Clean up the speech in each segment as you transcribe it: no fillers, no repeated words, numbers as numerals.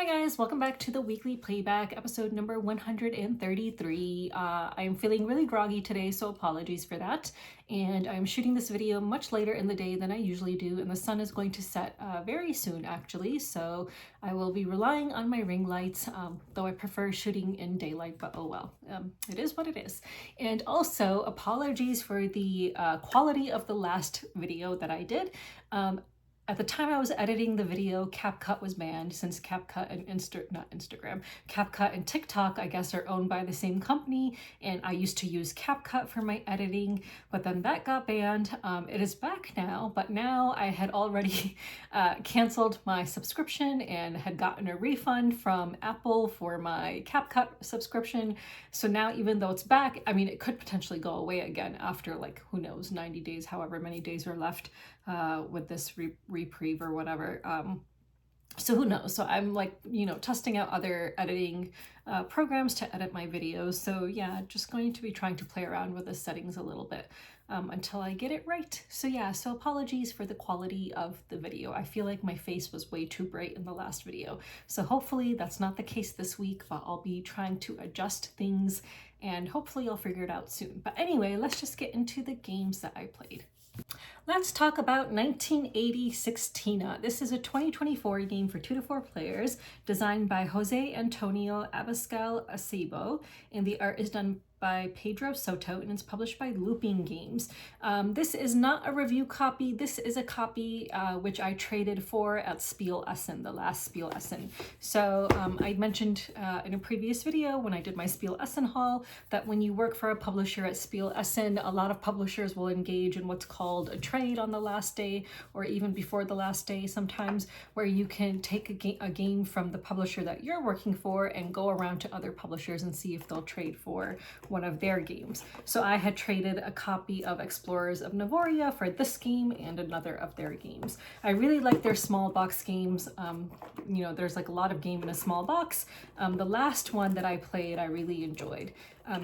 Hi guys, welcome back to the weekly playback, episode number 133. I am feeling really groggy today, so apologies for that. And I'm shooting this video much later in the day than I usually do, and the sun is going to set very soon actually, so I will be relying on my ring lights, though I prefer shooting in daylight, but oh well, it is what it is. And also, apologies for the quality of the last video that I did. At the time I was editing the video, CapCut was banned since CapCut and CapCut and TikTok, I guess, are owned by the same company, and I used to use CapCut for my editing, but then that got banned. It is back now, but now I had already canceled my subscription and had gotten a refund from Apple for my CapCut subscription. So now, even though it's back, I mean, it could potentially go away again after, like, who knows, 90 days, however many days are left with this reprieve or whatever. So who knows? So I'm like, testing out other editing programs to edit my videos. So yeah, just going to be trying to play around with the settings a little bit until I get it right. So yeah, so apologies for the quality of the video. I feel like my face was way too bright in the last video. So hopefully that's not the case this week, but I'll be trying to adjust things and hopefully I'll figure it out soon. But anyway, let's just get into the games that I played. Let's talk about 1980 Sixtina. This is a 2024 game for 2 to 4 players, designed by Jose Antonio Abascal Acebo, and the art is done by Pedro Soto, and it's published by Looping Games. This is not a review copy. This is a copy which I traded for at Spiel Essen, the last Spiel Essen. So I mentioned in a previous video when I did my Spiel Essen haul that when you work for a publisher at Spiel Essen, a lot of publishers will engage in what's called a trade on the last day, or even before the last day sometimes, where you can take a game from the publisher that you're working for and go around to other publishers and see if they'll trade for one of their games. So I had traded a copy of Explorers of Navoria for this game and another of their games. I really like their small box games. There's like a lot of game in a small box. The last one that I played, I really enjoyed.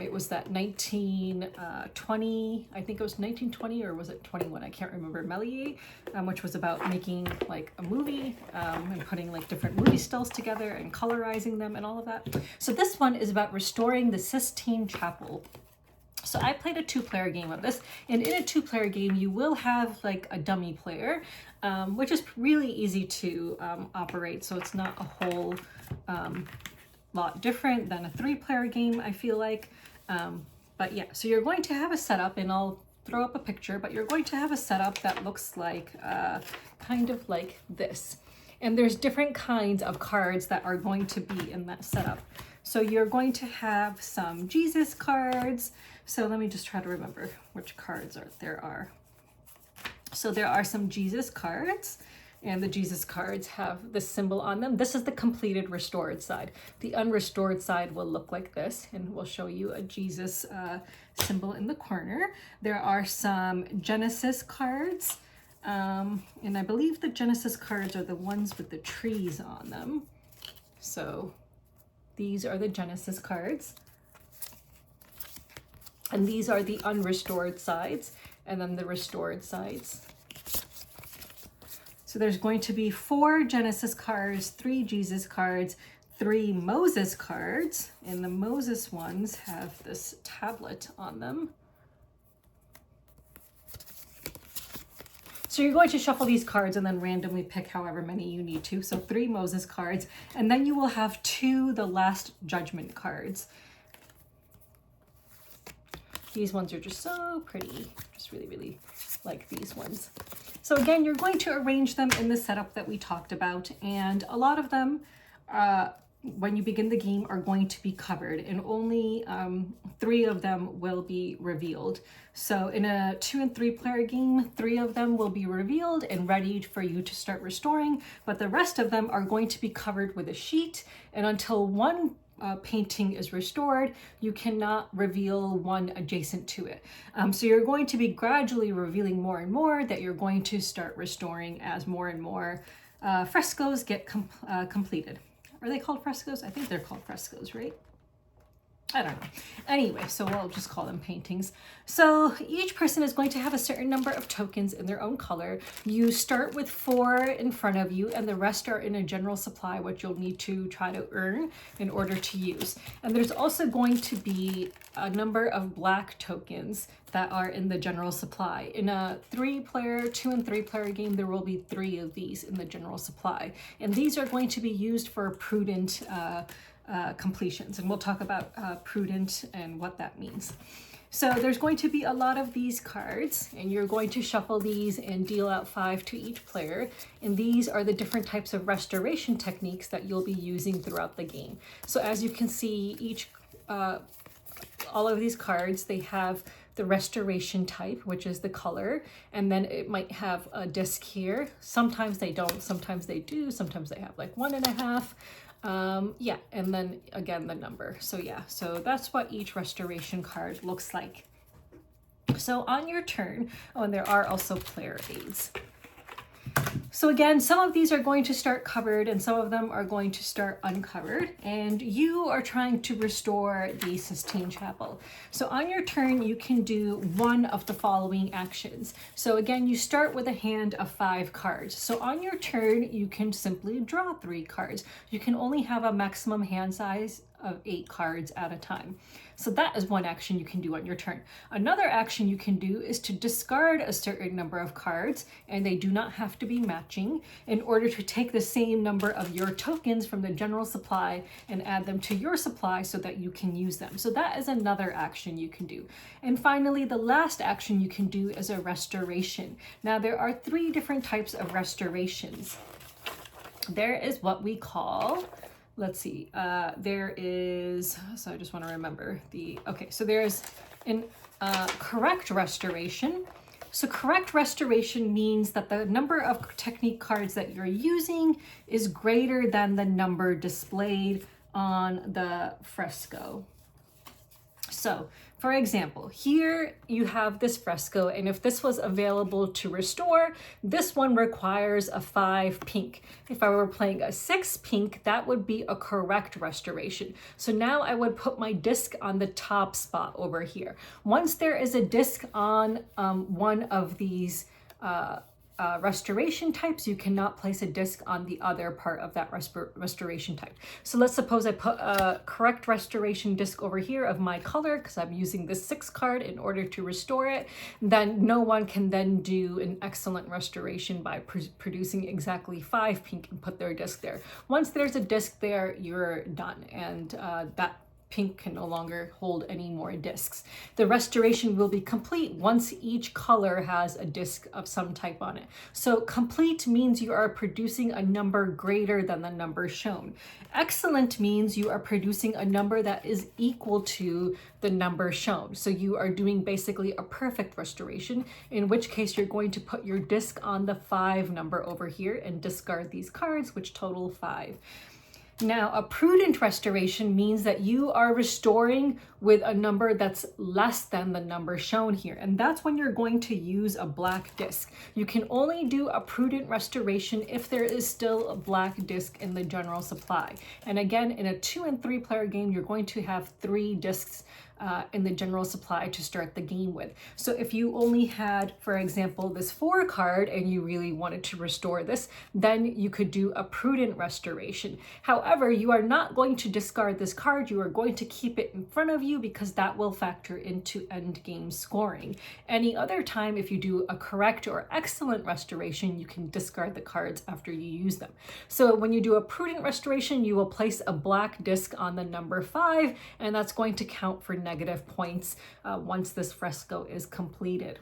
It was that 1920, I think it was 1920 or was it 21? I can't remember, Méliès, which was about making like a movie and putting like different movie stills together and colorizing them and all of that. So this one is about restoring the Sistine Chapel. So I played a 2-player game of this, and in a 2-player game, you will have like a dummy player, which is really easy to operate. So it's not a whole lot different than a 3-player game, I feel like. But yeah, so you're going to have a setup, and I'll throw up a picture, but you're going to have a setup that looks like kind of like this. And there's different kinds of cards that are going to be in that setup. So you're going to have some Jesus cards. So let me just try to remember which cards there are. So there are some Jesus cards, and the Jesus cards have the symbol on them. This is the completed restored side. The unrestored side will look like this, and we'll show you a Jesus symbol in the corner. There are some Genesis cards, and I believe the Genesis cards are the ones with the trees on them. So these are the Genesis cards. And these are the unrestored sides, and then the restored sides. So there's going to be 4 Genesis cards, 3 Jesus cards, 3 Moses cards, and the Moses ones have this tablet on them. So you're going to shuffle these cards and then randomly pick however many you need to. So 3 Moses cards, and then you will have 2 the Last Judgment cards. These ones are just so pretty. Just really, really like these ones. So again, you're going to arrange them in the setup that we talked about, and a lot of them, when you begin the game, are going to be covered, and only 3 of them will be revealed. So in a 2- and 3-player game, 3 of them will be revealed and ready for you to start restoring, but the rest of them are going to be covered with a sheet, and until one painting is restored, you cannot reveal one adjacent to it. So you're going to be gradually revealing more and more that you're going to start restoring as more and more frescoes get completed. Are they called frescoes? I think they're called frescoes, right? I don't know. Anyway, so we'll just call them paintings. So each person is going to have a certain number of tokens in their own color. You start with 4 in front of you, and the rest are in a general supply, which you'll need to try to earn in order to use. And there's also going to be a number of black tokens that are in the general supply. In a 3-player, 2 and 3-player game, there will be 3 of these in the general supply. And these are going to be used for prudent completions, and we'll talk about prudent and what that means. So there's going to be a lot of these cards, and you're going to shuffle these and deal out 5 to each player, and these are the different types of restoration techniques that you'll be using throughout the game. So as you can see, each all of these cards, they have the restoration type, which is the color, and then it might have a disc here. Sometimes they don't, sometimes they do, sometimes they have like 1.5. Yeah, and then again the number. So yeah, so that's what each restoration card looks like. So on your turn, oh, and there are also player aids. So again, some of these are going to start covered and some of them are going to start uncovered, and you are trying to restore the Sistine Chapel. So on your turn, you can do one of the following actions. So again, you start with a hand of 5 cards. So on your turn, you can simply draw 3 cards. You can only have a maximum hand size of 8 cards at a time. So that is one action you can do on your turn. Another action you can do is to discard a certain number of cards, and they do not have to be matching, in order to take the same number of your tokens from the general supply and add them to your supply so that you can use them. So that is another action you can do. And finally, the last action you can do is a restoration. Now there are 3 different types of restorations. There is what we call, let's see, there is, so I just want to remember okay, so there's an correct restoration. So correct restoration means that the number of technique cards that you're using is greater than the number displayed on the fresco. So for example, here you have this fresco, and if this was available to restore, this one requires a 5 pink. If I were playing a 6 pink, that would be a correct restoration. So now I would put my disc on the top spot over here. Once there is a disc on one of these restoration types, you cannot place a disc on the other part of that restoration type. So let's suppose I put a correct restoration disc over here of my color, because I'm using this 6 card in order to restore it. Then no one can then do an excellent restoration by producing exactly 5 pink and put their disc there. Once there's a disc there, you're done, and that pink can no longer hold any more discs. The restoration will be complete once each color has a disc of some type on it. So complete means you are producing a number greater than the number shown. Excellent means you are producing a number that is equal to the number shown. So you are doing basically a perfect restoration, in which case you're going to put your disc on the 5 number over here and discard these cards, which total 5. Now, a prudent restoration means that you are restoring with a number that's less than the number shown here. And that's when you're going to use a black disc. You can only do a prudent restoration if there is still a black disc in the general supply. And again, in a 2 and 3 player game, you're going to have 3 discs in the general supply to start the game with. So if you only had, for example, this 4 card and you really wanted to restore this, then you could do a prudent restoration. However, you are not going to discard this card. You are going to keep it in front of you, because that will factor into end game scoring. Any other time, if you do a correct or excellent restoration, you can discard the cards after you use them. So when you do a prudent restoration, you will place a black disc on the number 5, and that's going to count for negative points once this fresco is completed.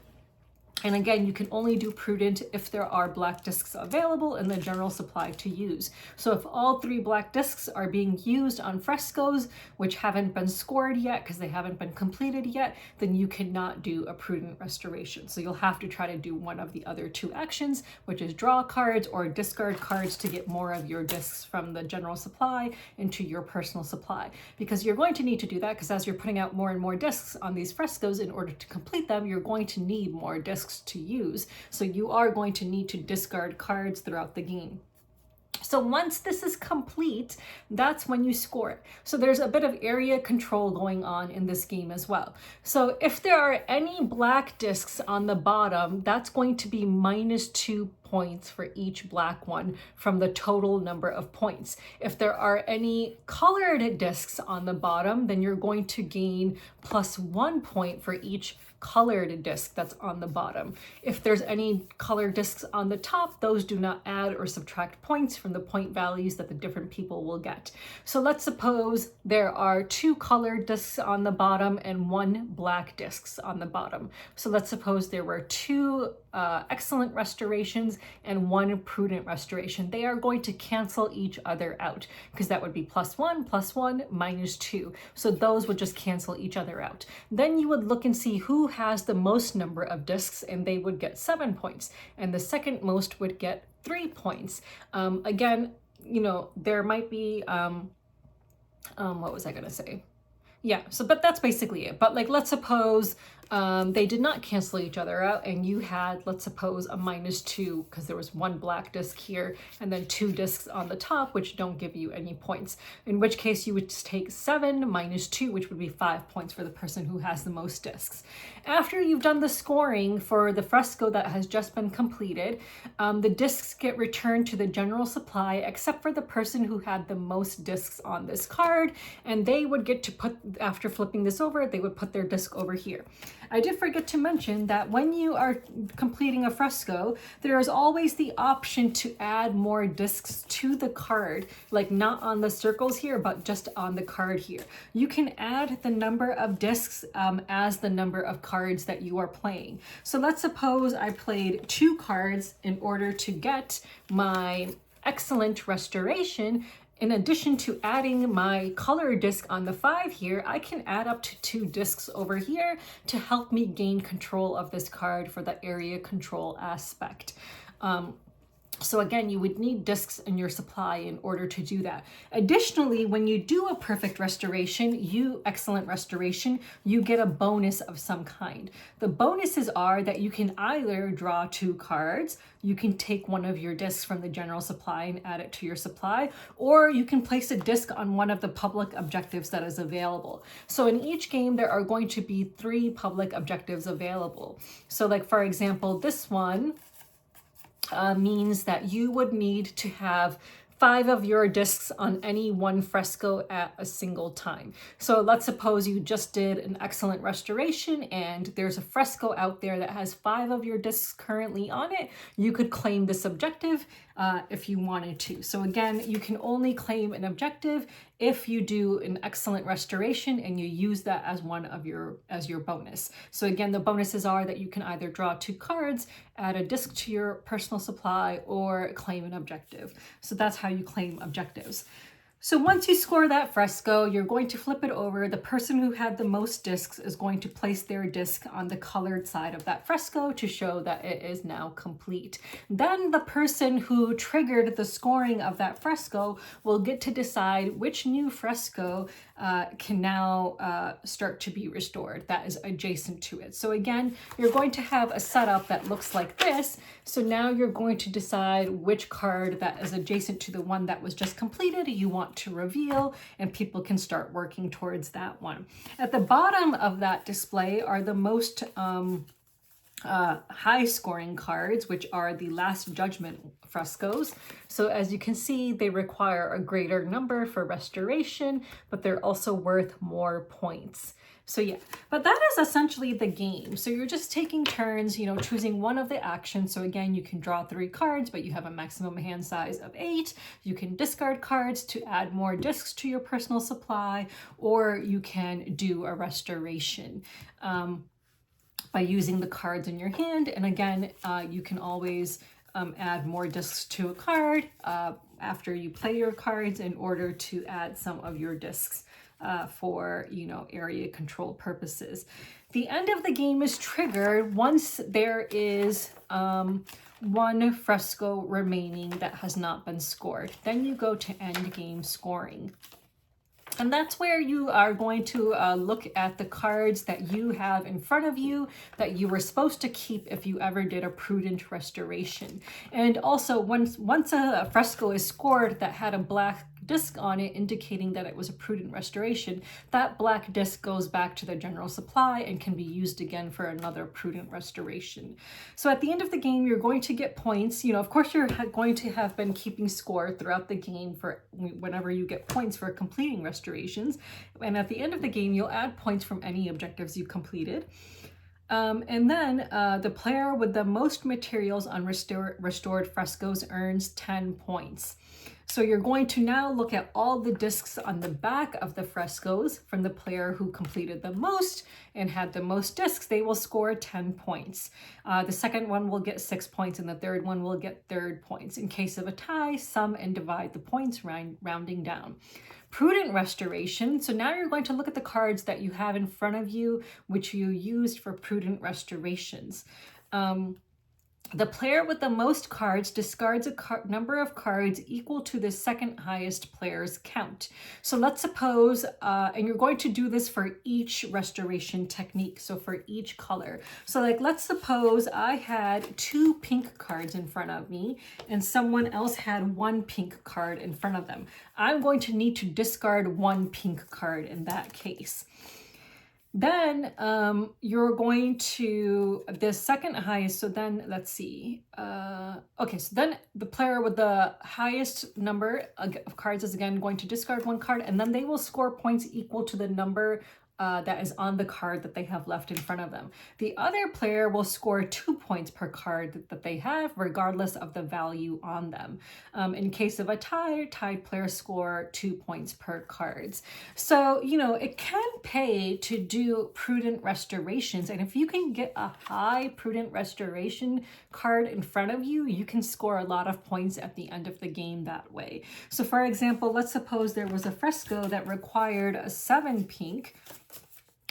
And again, you can only do prudent if there are black discs available in the general supply to use. So if all 3 black discs are being used on frescoes, which haven't been scored yet because they haven't been completed yet, then you cannot do a prudent restoration. So you'll have to try to do one of the other 2 actions, which is draw cards or discard cards to get more of your discs from the general supply into your personal supply. Because you're going to need to do that, because as you're putting out more and more discs on these frescoes, in order to complete them, you're going to need more discs to use. So you are going to need to discard cards throughout the game. So once this is complete, that's when you score it. So there's a bit of area control going on in this game as well. So if there are any black discs on the bottom, that's going to be -2 points for each black one from the total number of points. If there are any colored discs on the bottom, then you're going to gain +1 point for each colored disc that's on the bottom. If there's any colored discs on the top, those do not add or subtract points from the point values that the different people will get. So let's suppose there are 2 colored discs on the bottom and 1 black discs on the bottom. So let's suppose there were 2 excellent restorations and 1 prudent restoration. They are going to cancel each other out because that would be +1, +1, -2. So those would just cancel each other out. Then you would look and see who has the most number of discs, and they would get 7 points. And the second most would get 3 points. Again, you know, there might be, what was I gonna say? Yeah, so, but that's basically it. But like, let's suppose they did not cancel each other out and you had, let's suppose, a -2 because there was 1 black disc here and then 2 discs on the top, which don't give you any points. In which case you would just take 7 -2, which would be 5 points for the person who has the most discs. After you've done the scoring for the fresco that has just been completed, the discs get returned to the general supply except for the person who had the most discs on this card, and they would get to put, after flipping this over, they would put their disc over here. I did forget to mention that when you are completing a fresco, there is always the option to add more discs to the card, like not on the circles here, but just on the card here. You can add the number of discs as the number of cards that you are playing. So let's suppose I played 2 cards in order to get my excellent restoration. In addition to adding my color disc on the 5 here, I can add up to 2 discs over here to help me gain control of this card for the area control aspect. So again, you would need discs in your supply in order to do that. Additionally, when you do a perfect restoration, excellent restoration, you get a bonus of some kind. The bonuses are that you can either draw 2 cards, you can take one of your discs from the general supply and add it to your supply, or you can place a disc on one of the public objectives that is available. So in each game, there are going to be 3 public objectives available. So like, for example, this one, means that you would need to have 5 of your discs on any one fresco at a single time. So let's suppose you just did an excellent restoration and there's a fresco out there that has 5 of your discs currently on it. You could claim this objective if you wanted to. So again, you can only claim an objective if you do an excellent restoration and you use that as one of your bonus. So again, the bonuses are that you can either draw 2 cards, add a disc to your personal supply, or claim an objective. So that's how you claim objectives. So once you score that fresco, you're going to flip it over. The person who had the most discs is going to place their disc on the colored side of that fresco to show that it is now complete. Then the person who triggered the scoring of that fresco will get to decide which new fresco can now start to be restored that is adjacent to it. So again, you're going to have a setup that looks like this. So now you're going to decide which card that is adjacent to the one that was just completed you want to reveal, and people can start working towards that one. At the bottom of that display are the most high scoring cards, which are the Last Judgment frescoes. So as you can see, they require a greater number for restoration, but they're also worth more points. So yeah, but that is essentially the game. So you're just taking turns, you know, choosing one of the actions. So again, you can draw 3 cards, but you have a maximum hand size of 8. You can discard cards to add more discs to your personal supply, or you can do a restoration by using the cards in your hand. And again, you can always add more discs to a card after you play your cards in order to add some of your discs for, you know, area control purposes. The end of the game is triggered once there is 1 fresco remaining that has not been scored. Then you go to end game scoring. And that's where you are going to look at the cards that you have in front of you that you were supposed to keep if you ever did a prudent restoration. And also, once a fresco is scored that had a black disc on it indicating that it was a prudent restoration, that black disc goes back to the general supply and can be used again for another prudent restoration. So at the end of the game, you're going to get points. You know, of course, you're going to have been keeping score throughout the game for whenever you get points for completing restorations. And at the end of the game, you'll add points from any objectives you completed. And then the player with the most materials on restored frescoes earns 10 points. So you're going to now look at all the discs on the back of the frescoes from the player who completed the most and had the most discs. They will score 10 points. The second one will get 6 points and the third one will get 3 points. In case of a tie, sum and divide the points, rounding down. Prudent restoration. So now you're going to look at the cards that you have in front of you, which you used for prudent restorations. The player with the most cards discards a number of cards equal to the second highest player's count. So let's suppose, and you're going to do this for each restoration technique, so for each color. So like, let's suppose I had 2 pink cards in front of me and someone else had 1 pink card in front of them. I'm going to need to discard 1 pink card in that case. Then you're going to the second highest, so then let's see. Okay, so then the player with the highest number of cards is again going to discard 1 card, and then they will score points equal to the number that is on the card that they have left in front of them. The other player will score 2 points per card that they have, regardless of the value on them. In case of a tie, tied players score 2 points per cards. So, you know, it can pay to do prudent restorations. And if you can get a high prudent restoration card in front of you, you can score a lot of points at the end of the game that way. So for example, let's suppose there was a fresco that required a 7 pink.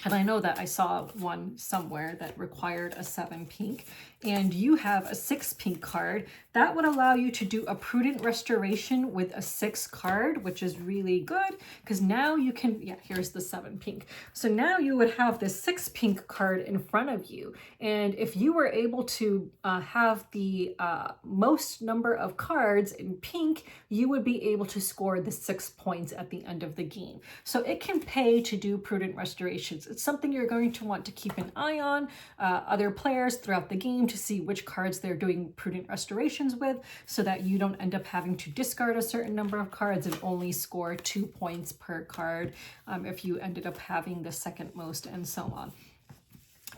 And I know that I saw one somewhere that required a 7 pink, and you have a 6 pink card. That would allow you to do a prudent restoration with a 6 card, which is really good because now you can, yeah, here's the 7 pink. So now you would have this 6 pink card in front of you. And if you were able to have the most number of cards in pink, you would be able to score the 6 points at the end of the game. So it can pay to do prudent restorations. It's something you're going to want to keep an eye on other players throughout the game to see which cards they're doing prudent restorations with, so that you don't end up having to discard a certain number of cards and only score 2 points per card if you ended up having the second most, and so on.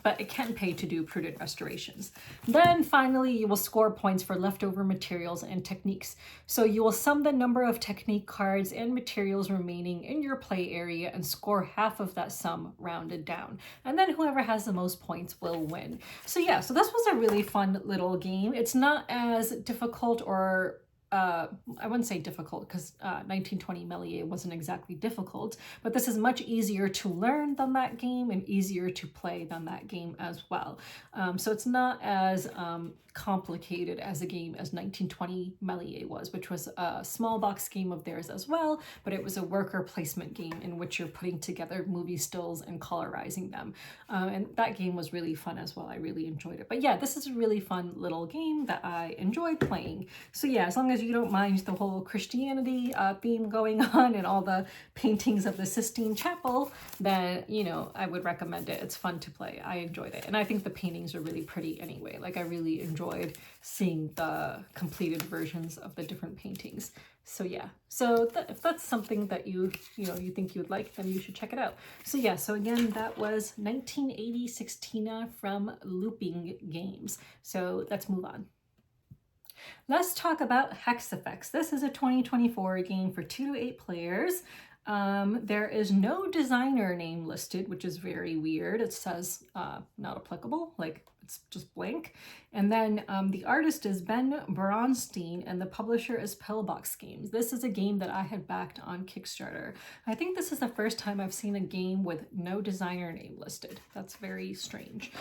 But it can pay to do prudent restorations. Then finally, you will score points for leftover materials and techniques. So you will sum the number of technique cards and materials remaining in your play area and score half of that sum rounded down. And then whoever has the most points will win. So yeah, so this was a really fun little game. It's not as difficult or I wouldn't say difficult because 1920 Melier wasn't exactly difficult, but this is much easier to learn than that game and easier to play than that game as well. So it's not as complicated as a game as 1920 Melier was, which was a small box game of theirs as well, but it was a worker placement game in which you're putting together movie stills and colorizing them. And that game was really fun as well. I really enjoyed it. But yeah, this is a really fun little game that I enjoyed playing. So yeah, as long as you don't mind the whole Christianity theme going on and all the paintings of the Sistine Chapel, then, you know, I would recommend it. It's fun to play. I enjoyed it. And I think the paintings are really pretty anyway. Like, I really enjoyed seeing the completed versions of the different paintings. So yeah, so if that's something that you think you would like, then you should check it out. So yeah, so again, that was 1980 Sixtina from Looping Games. So let's move on. Let's talk about Hex Effects. This is a 2024 game for 2 to 8 players. There is no designer name listed, which is very weird. It says not applicable, like it's just blank. And then the artist is Ben Bronstein and the publisher is Pillbox Games. This is a game that I had backed on Kickstarter. I think this is the first time I've seen a game with no designer name listed. That's very strange.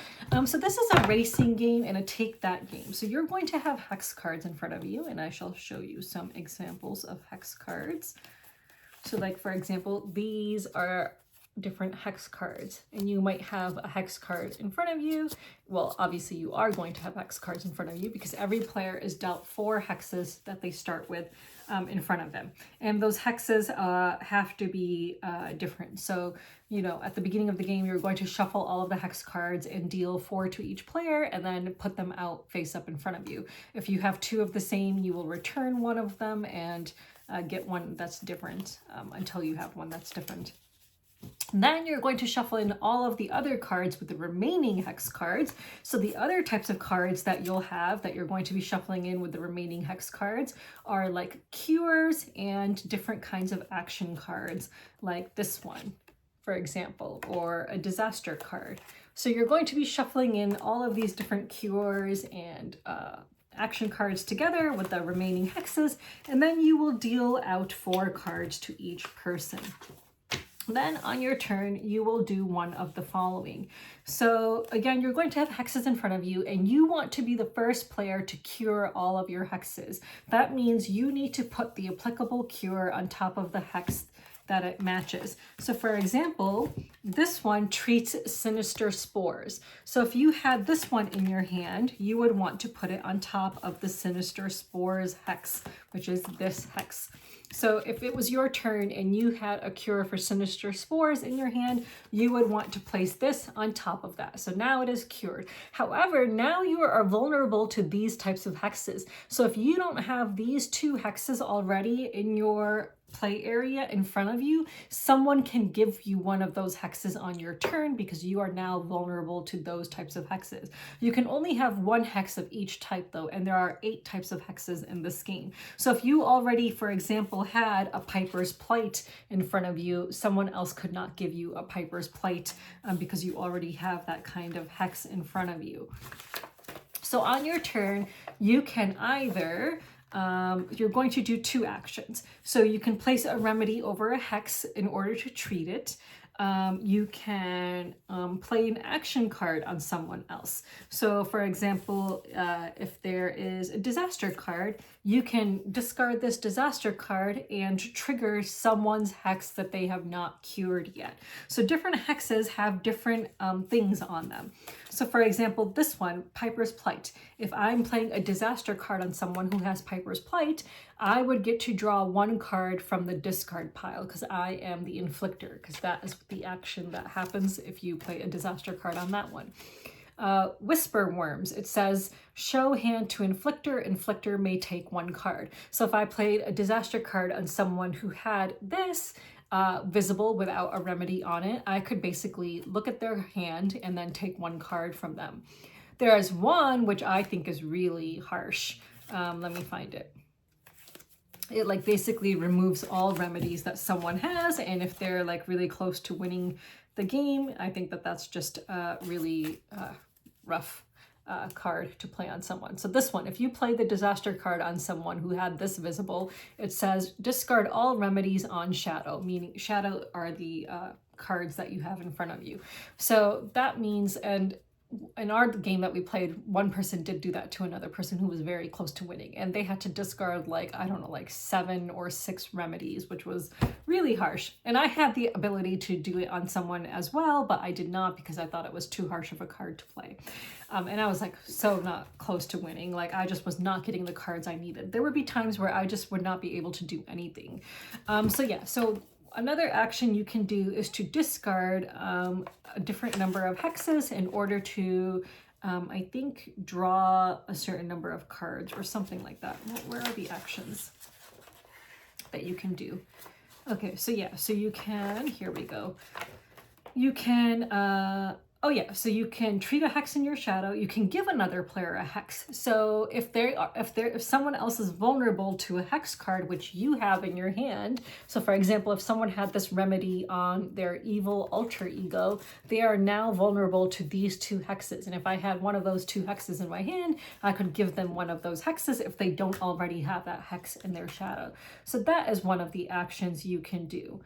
So this is a racing game and a take that game. So you're going to have hex cards in front of you, and I shall show you some examples of hex cards. So like, for example, these are different hex cards, and you might have a hex card in front of you. Well, obviously you are going to have hex cards in front of you because every player is dealt 4 hexes that they start with in front of them. And those hexes have to be different. So, you know, at the beginning of the game, you're going to shuffle all of the hex cards and deal 4 to each player and then put them out face up in front of you. If you have 2 of the same, you will return one of them and get one that's different until you have one that's different. Then you're going to shuffle in all of the other cards with the remaining hex cards. So the other types of cards that you'll have that you're going to be shuffling in with the remaining hex cards are like cures and different kinds of action cards, like this one, for example, or a disaster card. So you're going to be shuffling in all of these different cures and action cards together with the remaining hexes, and then you will deal out 4 cards to each person. Then on your turn, you will do one of the following. So again, you're going to have hexes in front of you, and you want to be the first player to cure all of your hexes. That means you need to put the applicable cure on top of the hex that it matches. So for example, this one treats sinister spores. So if you had this one in your hand, you would want to put it on top of the sinister spores hex, which is this hex. So if it was your turn and you had a cure for sinister spores in your hand, you would want to place this on top of that. So now it is cured. However, now you are vulnerable to these types of hexes. So if you don't have these 2 hexes already in your play area in front of you, someone can give you one of those hexes on your turn because you are now vulnerable to those types of hexes. You can only have 1 hex of each type though, and there are 8 types of hexes in this game. So if you already, for example, had a Piper's Plate in front of you, someone else could not give you a Piper's Plate because you already have that kind of hex in front of you. So on your turn, you can either you're going to do 2 actions. So you can place a remedy over a hex in order to treat it. You can play an action card on someone else. So for example, if there is a disaster card, you can discard this disaster card and trigger someone's hex that they have not cured yet. So different hexes have different things on them. So for example, this one, Piper's Plight. If I'm playing a disaster card on someone who has Piper's Plight, I would get to draw 1 card from the discard pile because I am the inflictor, because that is the action that happens if you play a disaster card on that one. Whisper Worms, it says show hand to inflictor, inflictor may take 1 card. So if I played a disaster card on someone who had this visible without a remedy on it, I could basically look at their hand and then take 1 card from them. There is one which I think is really harsh. Let me find it. It like basically removes all remedies that someone has, and if they're like really close to winning the game, I think that that's just a really rough card to play on someone. So this one, if you play the disaster card on someone who had this visible, it says discard all remedies on shadow, meaning shadow are the cards that you have in front of you. So that means, and in our game that we played, one person did do that to another person who was very close to winning, and they had to discard like, I don't know, like 7 or 6 remedies, which was really harsh. And I had the ability to do it on someone as well, but I did not because I thought it was too harsh of a card to play. And I was like so not close to winning. Like I just was not getting the cards I needed. There would be times where I just would not be able to do anything. So yeah, so another action you can do is to discard a different number of hexes in order to, I think, draw a certain number of cards or something like that. Where are the actions that you can do? Okay, so yeah, so you can, here we go. You can, oh yeah, so you can treat a hex in your shadow. You can give another player a hex. So if someone else is vulnerable to a hex card which you have in your hand, so for example, if someone had this remedy on their evil alter ego, they are now vulnerable to these 2 hexes. And if I had one of those 2 hexes in my hand, I could give them one of those hexes if they don't already have that hex in their shadow. So that is one of the actions you can do.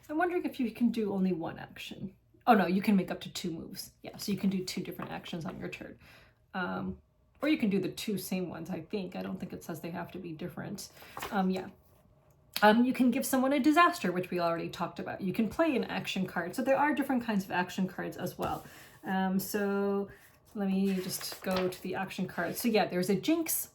I'm wondering if you can do only 1 action. Oh no, you can make up to 2 moves. Yeah, so you can do 2 different actions on your turn. Or you can do the 2 same ones, I think. I don't think it says they have to be different. Yeah. You can give someone a disaster, which we already talked about. You can play an action card. So there are different kinds of action cards as well. So let me just go to the action cards. So yeah, there's a jinx.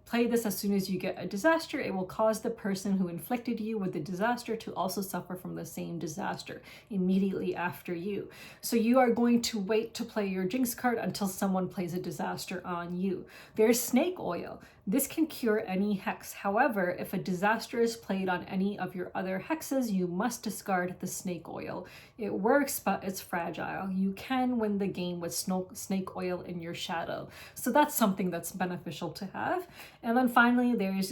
Play this as soon as you get a disaster. It will cause the person who inflicted you with the disaster to also suffer from the same disaster immediately after you. So you are going to wait to play your jinx card until someone plays a disaster on you. There's snake oil. This can cure any hex. However, if a disaster is played on any of your other hexes, you must discard the snake oil. It works, but it's fragile. You can win the game with snake oil in your shadow. So that's something that's beneficial to have. And then finally, there's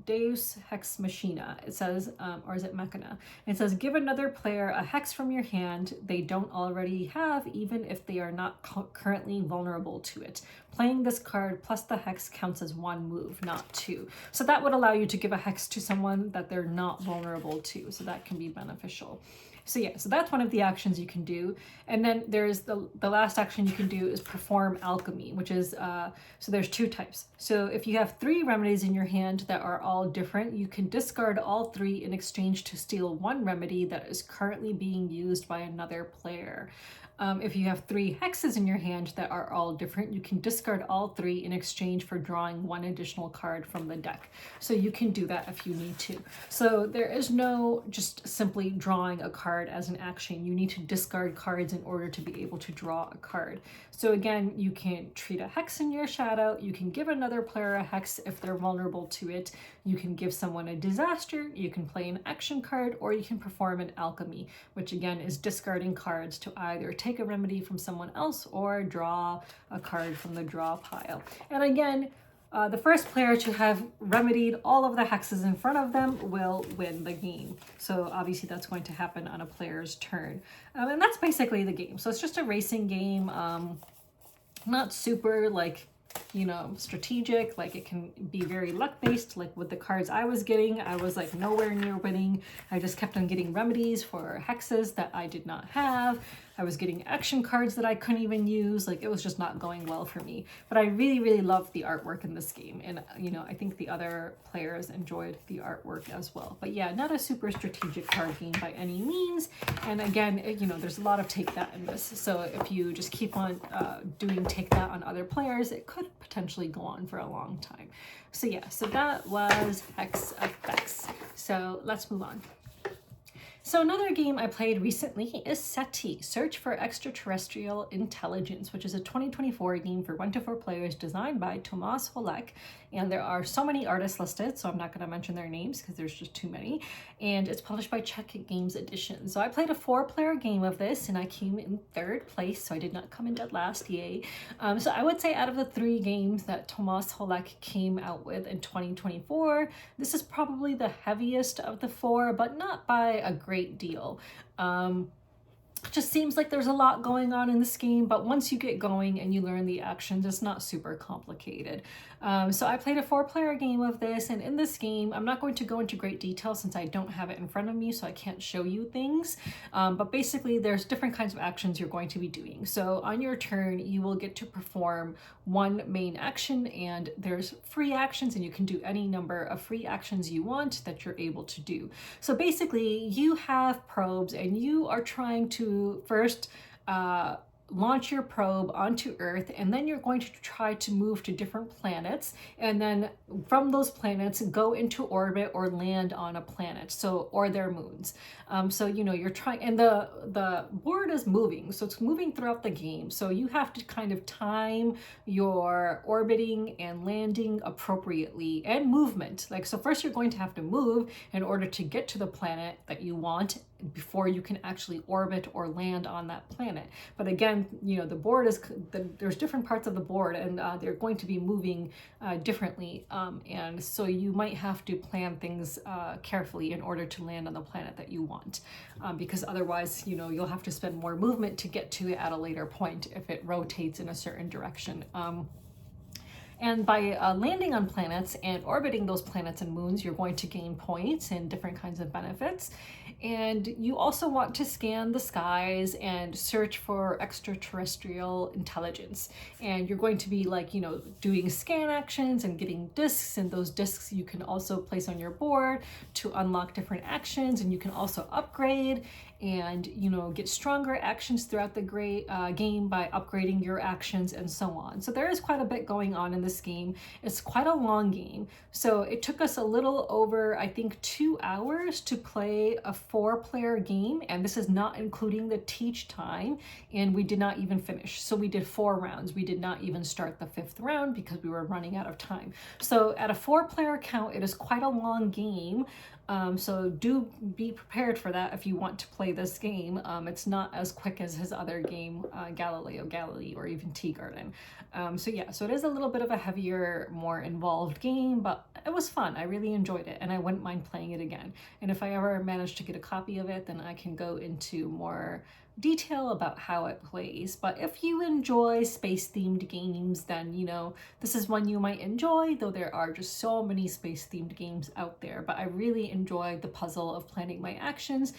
Deus Hex Machina. It says, or is it Machina? It says, give another player a hex from your hand they don't already have, even if they are not currently vulnerable to it. Playing this card plus the hex counts as one move, not two. So that would allow you to give a hex to someone that they're not vulnerable to. So that can be beneficial. So yeah, so that's one of the actions you can do. And then there's the last action you can do is perform alchemy, which is, so there's two types. So if you have 3 remedies in your hand that are all different, you can discard all 3 in exchange to steal 1 remedy that is currently being used by another player. If you have 3 hexes in your hand that are all different, you can discard all 3 in exchange for drawing 1 additional card from the deck. So you can do that if you need to. So there is no just simply drawing a card as an action. You need to discard cards in order to be able to draw a card. So again, you can treat a hex in your shadow. You can give another player a hex if they're vulnerable to it. You can give someone a disaster. You can play an action card, or you can perform an alchemy, which again is discarding cards to either take a remedy from someone else or draw a card from the draw pile. And again, the first player to have remedied all of the hexes in front of them will win the game. So obviously that's going to happen on a player's turn. And that's basically the game. So it's just a racing game, not super like, you know, strategic. Like it can be very luck based. Like with the cards I was getting, I was like nowhere near winning. I just kept on getting remedies for hexes that I did not have. I was getting action cards that I couldn't even use. Like it was just not going well for me. But I really, really loved the artwork in this game. And, you know, I think the other players enjoyed the artwork as well. But yeah, not a super strategic card game by any means. And again, you know, there's a lot of take that in this. So if you just keep on doing take that on other players, it could potentially go on for a long time. So yeah, so that was Hex Effects. So let's move on. So another game I played recently is S.E.T.I, Search for Extraterrestrial Intelligence, which is a 2024 game for 1 to 4 players designed by Tomáš Holek. And there are so many artists listed, so I'm not going to mention their names because there's just too many. And it's published by Czech Games Edition. So I played a 4-player game of this and I came in 3rd place, so I did not come in dead last, yay. So I would say out of the 3 games that Tomáš Holek came out with in 2024, this is probably the heaviest of the 4, but not by a great deal. It just seems like there's a lot going on in this game, but once you get going and you learn the actions, it's not super complicated. So I played a 4-player game of this, and in this game, I'm not going to go into great detail since I don't have it in front of me, so I can't show you things. But basically, there's different kinds of actions you're going to be doing. So on your turn, you will get to perform 1 main action, and there's free actions, and you can do any number of free actions you want that you're able to do. So basically, you have probes, and you are trying to first launch your probe onto Earth, and then you're going to try to move to different planets, and then from those planets go into orbit or land on a planet, so or their moons. So you know, you're trying, and the board is moving, so it's moving throughout the game, so you have to kind of time your orbiting and landing appropriately, and movement. Like, so first you're going to have to move in order to get to the planet that you want before you can actually orbit or land on that planet. But again, you know, the board is, there's different parts of the board, and they're going to be moving differently, and so you might have to plan things carefully in order to land on the planet that you want, because otherwise, you know, you'll have to spend more movement to get to it at a later point if it rotates in a certain direction. And by landing on planets and orbiting those planets and moons, you're going to gain points and different kinds of benefits. And you also want to scan the skies and search for extraterrestrial intelligence. And you're going to be like, you know, doing scan actions and getting discs, and those discs you can also place on your board to unlock different actions, and you can also upgrade and, you know, get stronger actions throughout the game by upgrading your actions and so on. So there is quite a bit going on in this game. It's quite a long game. So it took us a little over, I think, 2 hours to play a 4-player game, and this is not including the teach time, and we did not even finish. So we did 4 rounds. We did not even start the 5th round because we were running out of time. So at a 4-player count, it is quite a long game. So do be prepared for that if you want to play this game. It's not as quick as his other game, Galileo Galilei, or even Tea Garden. So yeah, so it is a little bit of a heavier, more involved game, but it was fun. I really enjoyed it, and I wouldn't mind playing it again. And if I ever manage to get a copy of it, then I can go into more detail about how it plays. But if you enjoy space-themed games, then, you know, this is one you might enjoy, though there are just so many space-themed games out there. But I really enjoyed the puzzle of planning my actions,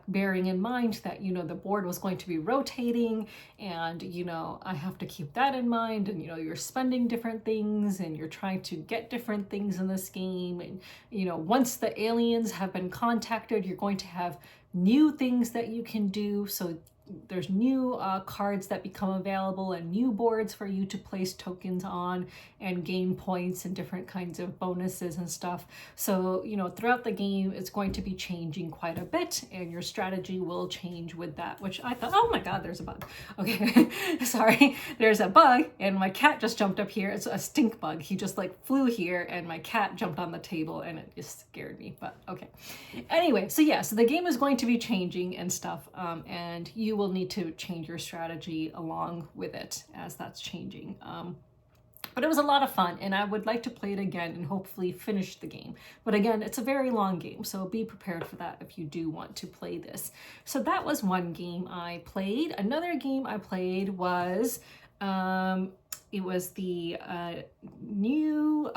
bearing in mind that, you know, the board was going to be rotating, and, you know, I have to keep that in mind, and, you know, you're spending different things, and you're trying to get different things in this game, and, you know, once the aliens have been contacted, you're going to have new things that you can do. So there's new cards that become available and new boards for you to place tokens on and gain points and different kinds of bonuses and stuff. So, you know, throughout the game, it's going to be changing quite a bit, and your strategy will change with that, which I thought, oh my God, there's a bug. Okay, sorry, there's a bug, and my cat just jumped up here. It's a stink bug. He just like flew here, and my cat jumped on the table, and it just scared me, but okay. Anyway, so yeah, so the game is going to be changing and stuff, and you will need to change your strategy along with it as that's changing. But it was a lot of fun, and I would like to play it again and hopefully finish the game. But again, it's a very long game, so be prepared for that if you do want to play this. So that was one game I played. Another game I played was, it was the new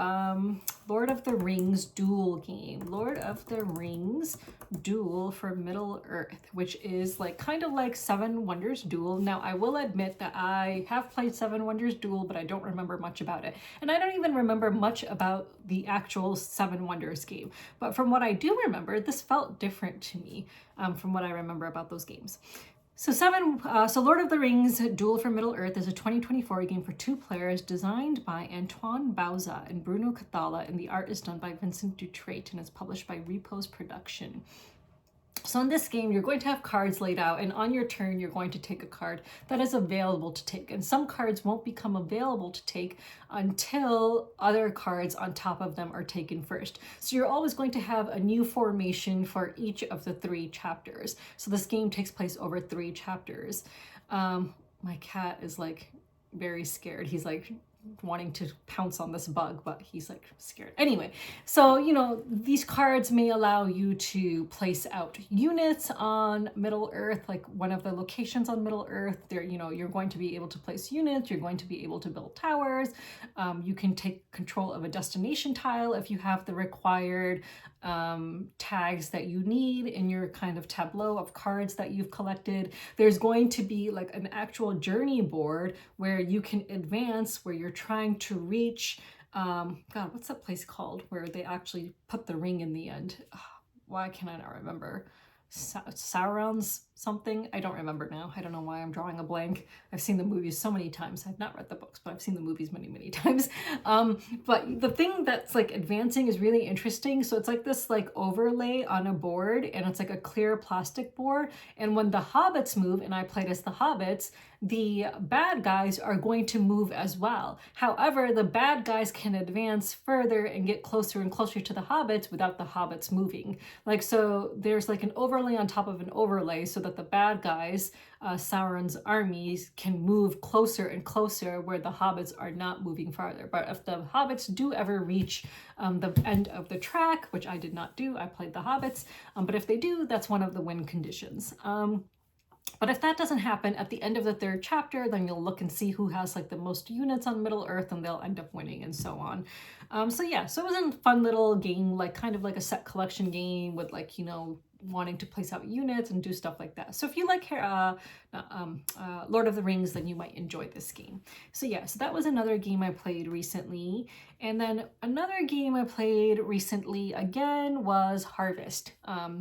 Lord of the Rings Duel game. Lord of the Rings Duel for Middle Earth, which is like kind of like Seven Wonders Duel. Now, I will admit that I have played Seven Wonders Duel, but I don't remember much about it. And I don't even remember much about the actual Seven Wonders game. But from what I do remember, this felt different to me from what I remember about those games. So Lord of the Rings Duel for Middle Earth is a 2024 game for 2 players designed by Antoine Bauza and Bruno Cathala, and the art is done by Vincent Dutrait and is published by Repose Production. So in this game, you're going to have cards laid out, and on your turn, you're going to take a card that is available to take. And some cards won't become available to take until other cards on top of them are taken first. So you're always going to have a new formation for each of the 3 chapters. So this game takes place over 3 chapters. My cat is like very scared. He's like wanting to pounce on this bug, but he's like scared. Anyway, so, you know, these cards may allow you to place out units on Middle Earth, like one of the locations on Middle Earth. There, you know, you're going to be able to place units, you're going to be able to build towers. You can take control of a destination tile if you have the required tags that you need in your kind of tableau of cards that you've collected. There's going to be like an actual journey board where you can advance, where you're trying to reach, God, what's that place called where they actually put the ring in the end? Why can I not remember? Sauron's something? I don't remember now. I don't know why I'm drawing a blank. I've seen the movies so many times. I've not read the books, but I've seen the movies many, many times. But the thing that's like advancing is really interesting. So it's like this like overlay on a board, and it's like a clear plastic board. And when the hobbits move, and I played as the hobbits, the bad guys are going to move as well. However, the bad guys can advance further and get closer and closer to the hobbits without the hobbits moving. Like, so there's like an overlay on top of an overlay so that the bad guys, Sauron's armies, can move closer and closer where the hobbits are not moving farther. But if the hobbits do ever reach the end of the track, which I did not do, I played the hobbits, but if they do, that's one of the win conditions. But if that doesn't happen at the end of the 3rd chapter, then you'll look and see who has like the most units on Middle Earth, and they'll end up winning, and so on. So yeah, so it was a fun little game, like kind of like a set collection game with like, you know, wanting to place out units and do stuff like that. So if you like Lord of the Rings, then you might enjoy this game. So yeah, so that was another game I played recently. And then another game I played recently again was Harvest.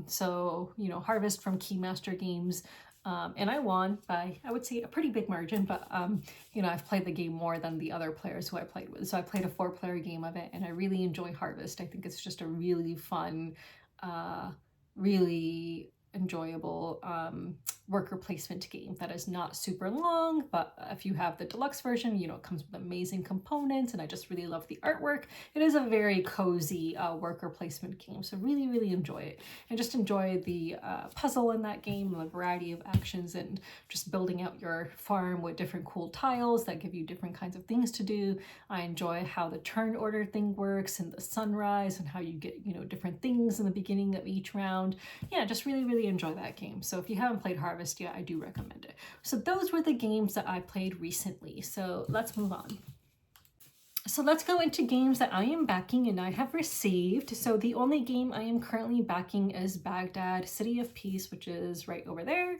So, you know, Harvest from Keymaster Games. And I won by, I would say, a pretty big margin, but, you know, I've played the game more than the other players who I played with. So I played a 4-player game of it, and I really enjoy Harvest. I think it's just a really fun, really enjoyable worker placement game that is not super long, but if you have the deluxe version, you know, it comes with amazing components, and I just really love the artwork. It is a very cozy worker placement game, so really, really enjoy it. And just enjoy the puzzle in that game, and the variety of actions, and just building out your farm with different cool tiles that give you different kinds of things to do. I enjoy how the turn order thing works, and the sunrise, and how you get, you know, different things in the beginning of each round. Yeah, just really, really enjoy that game. So if you haven't played Harvest yet, I do recommend it. So those were the games that I played recently. So let's move on. So let's go into games that I am backing and I have received. So the only game I am currently backing is Baghdad City of Peace, which is right over there.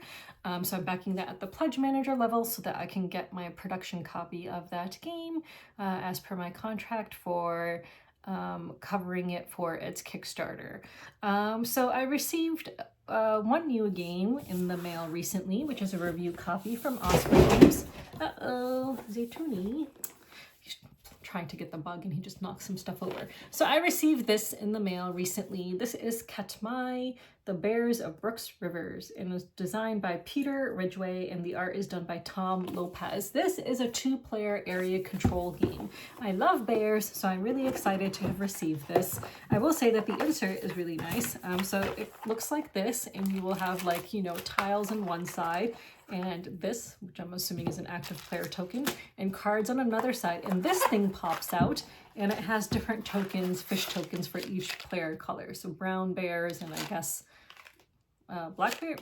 So I'm backing that at the pledge manager level so that I can get my production copy of that game as per my contract for covering it for its Kickstarter. So I received one new game in the mail recently, which is a review copy from Oscar Games. Uh-oh, Zaytuni. He's trying to get the bug and he just knocks some stuff over. So I received this in the mail recently. This is Katmai, The Bears of Brooks Rivers, and it was designed by Peter Ridgway, and the art is done by Tom Lopez. This is a 2-player area control game. I love bears, so I'm really excited to have received this. I will say that the insert is really nice. So it looks like this, and you will have, like, you know, tiles on one side, and this, which I'm assuming is an active player token, and cards on another side, and this thing pops out, and it has different tokens, fish tokens for each player color. So brown bears, and I guess black bears,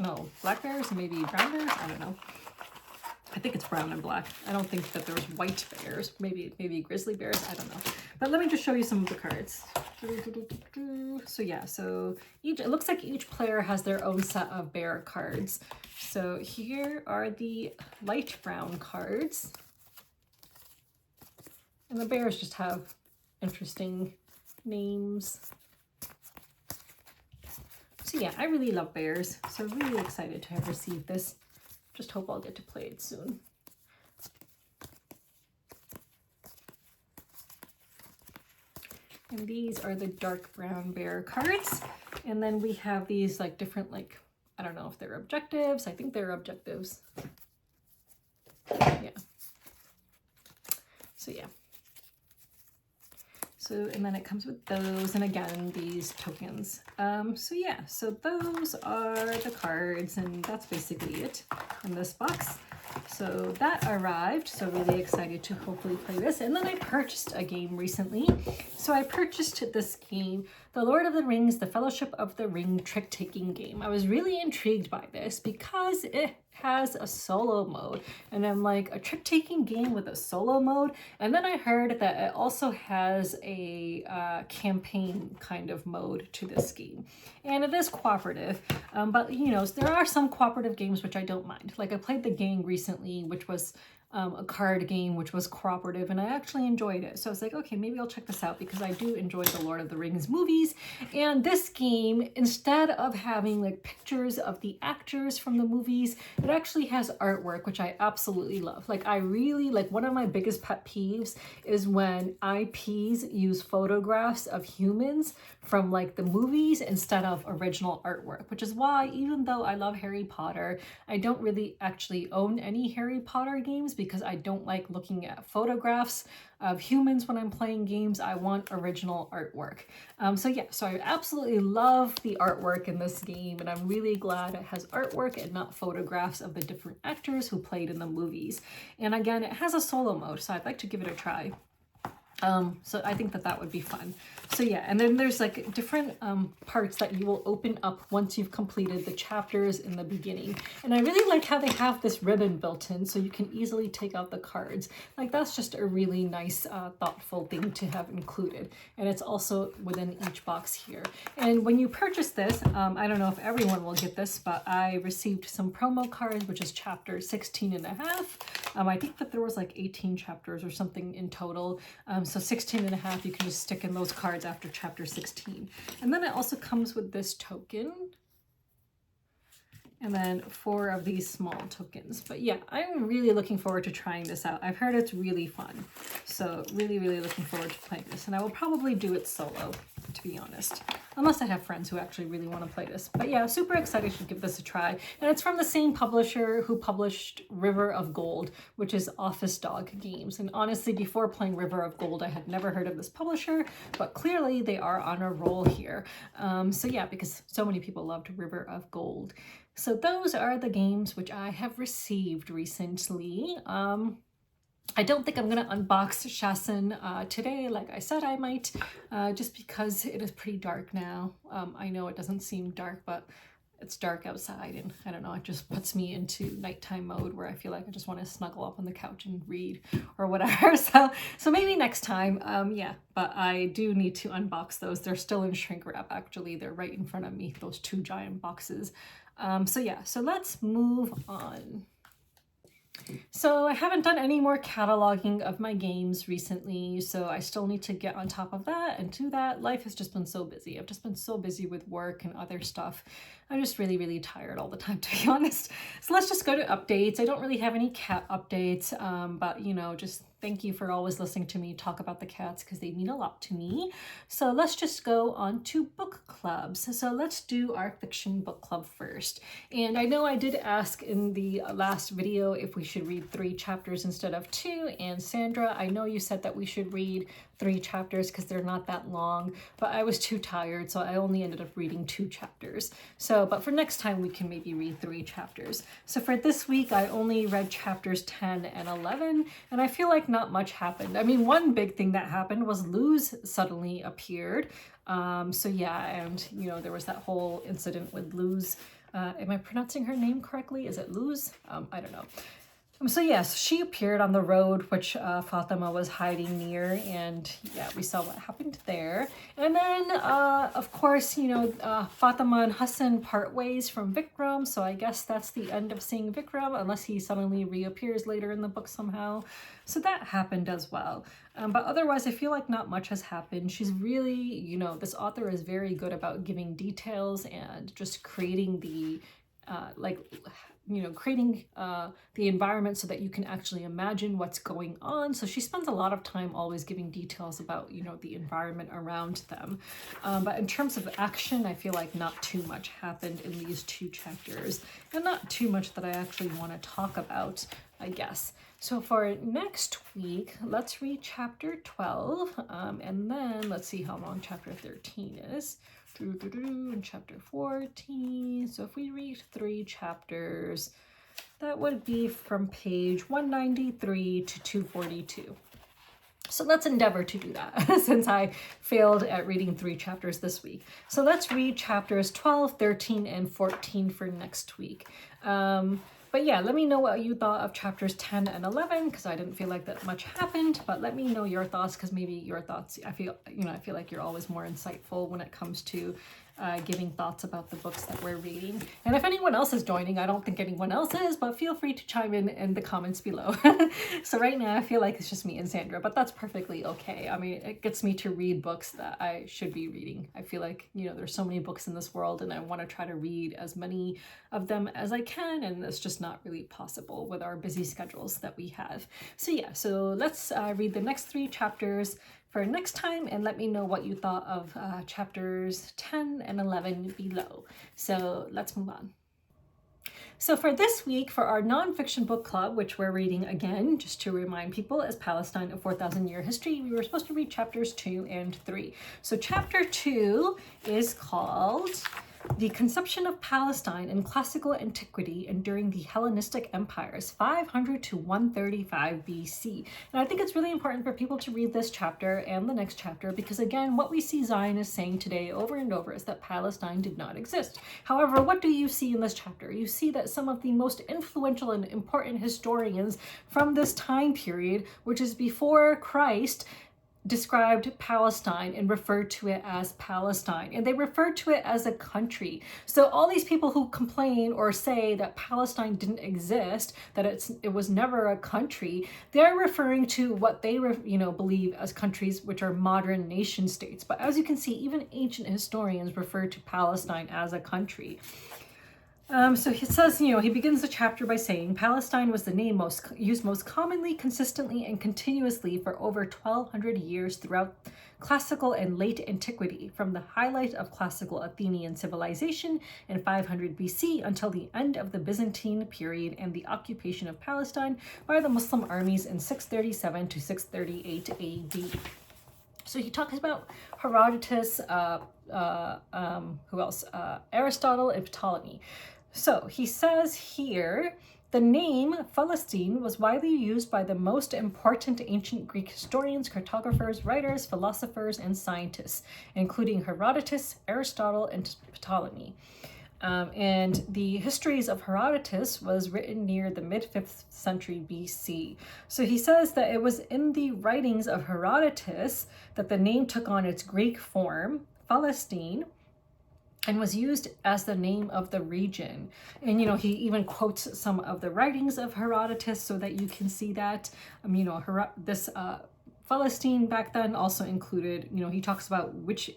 and maybe brown bears, I don't know. I think it's brown and black. I don't think that there's white bears, maybe grizzly bears, I don't know. But let me just show you some of the cards. So yeah, so it looks like each player has their own set of bear cards. So here are the light brown cards. And the bears just have interesting names. So yeah, I really love bears, so really excited to have received this. Just hope I'll get to play it soon. And these are the dark brown bear cards. And then we have these like different, like, I don't know if they're objectives. I think they're objectives. Yeah. So yeah. So, and then it comes with those, and again, these tokens. So yeah, so those are the cards, and that's basically it in this box. So that arrived, so really excited to hopefully play this. And then I purchased a game recently. So I purchased this game, The Lord of the Rings, The Fellowship of the Ring trick-taking game. I was really intrigued by this because it has a solo mode, and I'm like, a trick-taking game with a solo mode? And then I heard that it also has a campaign kind of mode to this game, and it is cooperative, but you know, there are some cooperative games which I don't mind. Like I played the game recently, which was a card game which was cooperative, and I actually enjoyed it. So I was like, okay, maybe I'll check this out because I do enjoy the Lord of the Rings movies. And this game, instead of having like pictures of the actors from the movies, it actually has artwork, which I absolutely love. Like I really, like, one of my biggest pet peeves is when IPs use photographs of humans from like the movies instead of original artwork, which is why, even though I love Harry Potter, I don't really actually own any Harry Potter games because I don't like looking at photographs of humans when I'm playing games. I want original artwork. So yeah, so I absolutely love the artwork in this game, and I'm really glad it has artwork and not photographs of the different actors who played in the movies. And again, it has a solo mode, so I'd like to give it a try. So I think that that would be fun. So yeah, and then there's like different parts that you will open up once you've completed the chapters in the beginning. And I really like how they have this ribbon built in so you can easily take out the cards. Like that's just a really nice, thoughtful thing to have included. And it's also within each box here. And when you purchase this, I don't know if everyone will get this, but I received some promo cards, which is chapter 16 and a half. I think that there was like 18 chapters or something in total. So 16 and a half, you can just stick in those cards after chapter 16. And then it also comes with this token. And then 4 of these small tokens. But yeah, I'm really looking forward to trying this out. I've heard it's really fun. So really, really looking forward to playing this. And I will probably do it solo, to be honest. Unless I have friends who actually really want to play this. But yeah, super excited to give this a try. And it's from the same publisher who published River of Gold, which is Office Dog Games. And honestly, before playing River of Gold, I had never heard of this publisher, but clearly they are on a roll here. So yeah, because so many people loved River of Gold. So those are the games which I have received recently. I don't think I'm going to unbox Shasen today, like I said I might, just because it is pretty dark now. I know it doesn't seem dark, but it's dark outside, and I don't know, it just puts me into nighttime mode where I feel like I just want to snuggle up on the couch and read or whatever. So maybe next time, yeah, but I do need to unbox those. They're still in shrink wrap, actually. They're right in front of me, those 2 giant boxes. So yeah, so let's move on. So I haven't done any more cataloging of my games recently, so I still need to get on top of that and do that. Life has just been so busy. I've just been so busy with work and other stuff. I'm just really, really tired all the time, to be honest. So let's just go to updates. I don't really have any cat updates, but you know, just thank you for always listening to me talk about the cats because they mean a lot to me. So let's just go on to book clubs. So let's do our fiction book club first. And I know I did ask in the last video if we should read 3 chapters instead of 2. And Sandra, I know you said that we should read 3 chapters because they're not that long, but I was too tired, so I only ended up reading 2 chapters. So, but for next time, we can maybe read 3 chapters. So for this week, I only read chapters 10 and 11, and I feel like not much happened. I mean, one big thing that happened was Luz suddenly appeared. So yeah, and you know, there was that whole incident with Luz. Am I pronouncing her name correctly? Is it Luz? I don't know. So yes, she appeared on the road which Fatima was hiding near, and yeah, we saw what happened there. And then, of course, you know, Fatima and Hassan part ways from Vikram, so I guess that's the end of seeing Vikram, unless he suddenly reappears later in the book somehow. So that happened as well. But otherwise, I feel like not much has happened. She's really, you know, this author is very good about giving details and just creating the, creating the environment so that you can actually imagine what's going on. So she spends a lot of time always giving details about, you know, the environment around them. But in terms of action, I feel like not too much happened in these 2 chapters, and not too much that I actually want to talk about, I guess. So for next week, let's read chapter 12, and then let's see how long chapter 13 is. And chapter 14. So if we read 3 chapters, that would be from page 193 to 242. So let's endeavor to do that since I failed at reading 3 chapters this week. So let's read chapters 12, 13, and 14 for next week. But yeah, let me know what you thought of chapters 10 and 11, because I didn't feel like that much happened, but let me know your thoughts, because maybe your thoughts, I feel like you're always more insightful when it comes to giving thoughts about the books that we're reading. And if anyone else is joining, I don't think anyone else is, but feel free to chime in the comments below. So right now I feel like it's just me and Sandra, but that's perfectly okay. I mean, it gets me to read books that I should be reading. I feel like, you know, there's so many books in this world, and I want to try to read as many of them as I can, and it's just not really possible with our busy schedules that we have. So yeah, so let's read the next 3 chapters for next time, and let me know what you thought of chapters 10 and 11 below. So let's move on. So for this week, for our nonfiction book club, which we're reading again, just to remind people, is Palestine, A 4,000-Year History. We were supposed to read chapters 2 and 3. So chapter 2 is called The conception of Palestine in classical antiquity and during the Hellenistic empires, 500 to 135 BC. And I think it's really important for people to read this chapter and the next chapter because, again, what we see Zionists saying today over and over is that Palestine did not exist. However, what do you see in this chapter? You see that some of the most influential and important historians from this time period, which is before Christ, described Palestine and referred to it as Palestine, and they referred to it as a country. So all these people who complain or say that Palestine didn't exist, that it was never a country, they're referring to what they believe as countries, which are modern nation states. But as you can see, even ancient historians refer to Palestine as a country. So he says, he begins the chapter by saying Palestine was the name used most commonly, consistently, and continuously for over 1,200 years throughout classical and late antiquity, from the highlight of classical Athenian civilization in 500 BC until the end of the Byzantine period and the occupation of Palestine by the Muslim armies in 637 to 638 AD. So he talks about Herodotus, who else? Aristotle and Ptolemy. So he says here, the name Palestine was widely used by the most important ancient Greek historians, cartographers, writers, philosophers, and scientists, including Herodotus, Aristotle, and Ptolemy. And the histories of Herodotus was written near the mid-5th century BC. So he says that it was in the writings of Herodotus that the name took on its Greek form, Palestine, and was used as the name of the region. And, he even quotes some of the writings of Herodotus so that you can see that, this Palestine back then also included, he talks about which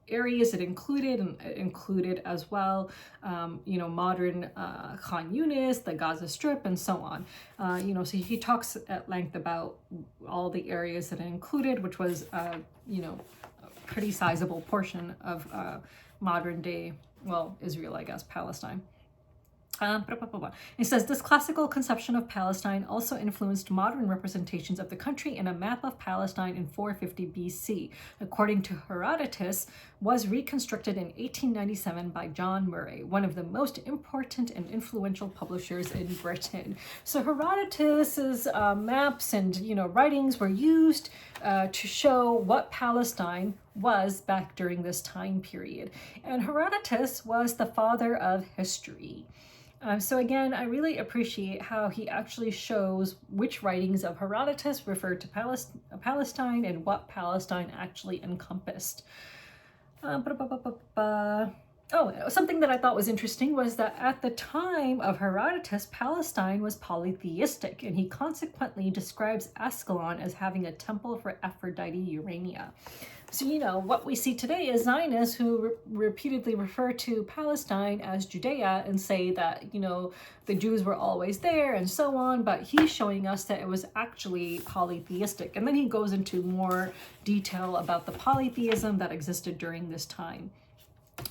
areas it included, and it included as well, modern Khan Yunis, the Gaza Strip, and so on. So he talks at length about all the areas that it included, which was, a pretty sizable portion of modern day, Israel, I guess, Palestine. It says, this classical conception of Palestine also influenced modern representations of the country, and a map of Palestine in 450 BC, according to Herodotus, was reconstructed in 1897 by John Murray, one of the most important and influential publishers in Britain. So Herodotus's maps and writings were used to show what Palestine was back during this time period. And Herodotus was the father of history. So again, I really appreciate how he actually shows which writings of Herodotus referred to Palestine and what Palestine actually encompassed. Something that I thought was interesting was that at the time of Herodotus, Palestine was polytheistic, and he consequently describes Ascalon as having a temple for Aphrodite Urania. So, what we see today is Zionists who repeatedly refer to Palestine as Judea and say that, the Jews were always there and so on, but he's showing us that it was actually polytheistic. And then he goes into more detail about the polytheism that existed during this time.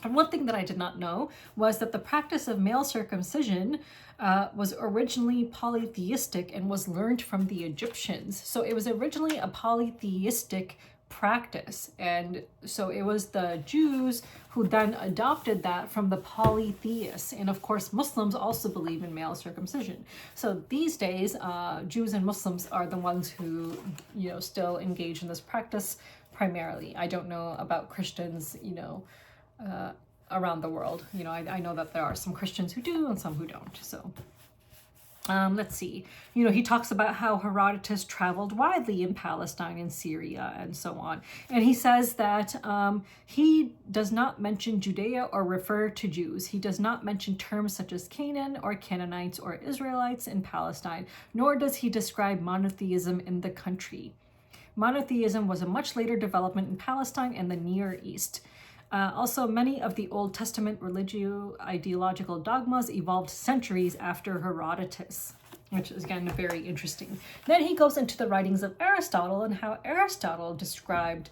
And one thing that I did not know was that the practice of male circumcision was originally polytheistic and was learned from the Egyptians. So it was originally a polytheistic practice, and so it was the Jews who then adopted that from the polytheists. And of course, Muslims also believe in male circumcision. So these days, Jews and Muslims are the ones who, still engage in this practice primarily. I don't know about Christians, around the world. I know that there are some Christians who do and some who don't. So let's see. He talks about how Herodotus traveled widely in Palestine and Syria and so on. And he says that he does not mention Judea or refer to Jews. He does not mention terms such as Canaan or Canaanites or Israelites in Palestine, nor does he describe monotheism in the country. Monotheism was a much later development in Palestine and the Near East. Also, many of the Old Testament ideological dogmas evolved centuries after Herodotus, which is, again, very interesting. Then he goes into the writings of Aristotle and how Aristotle described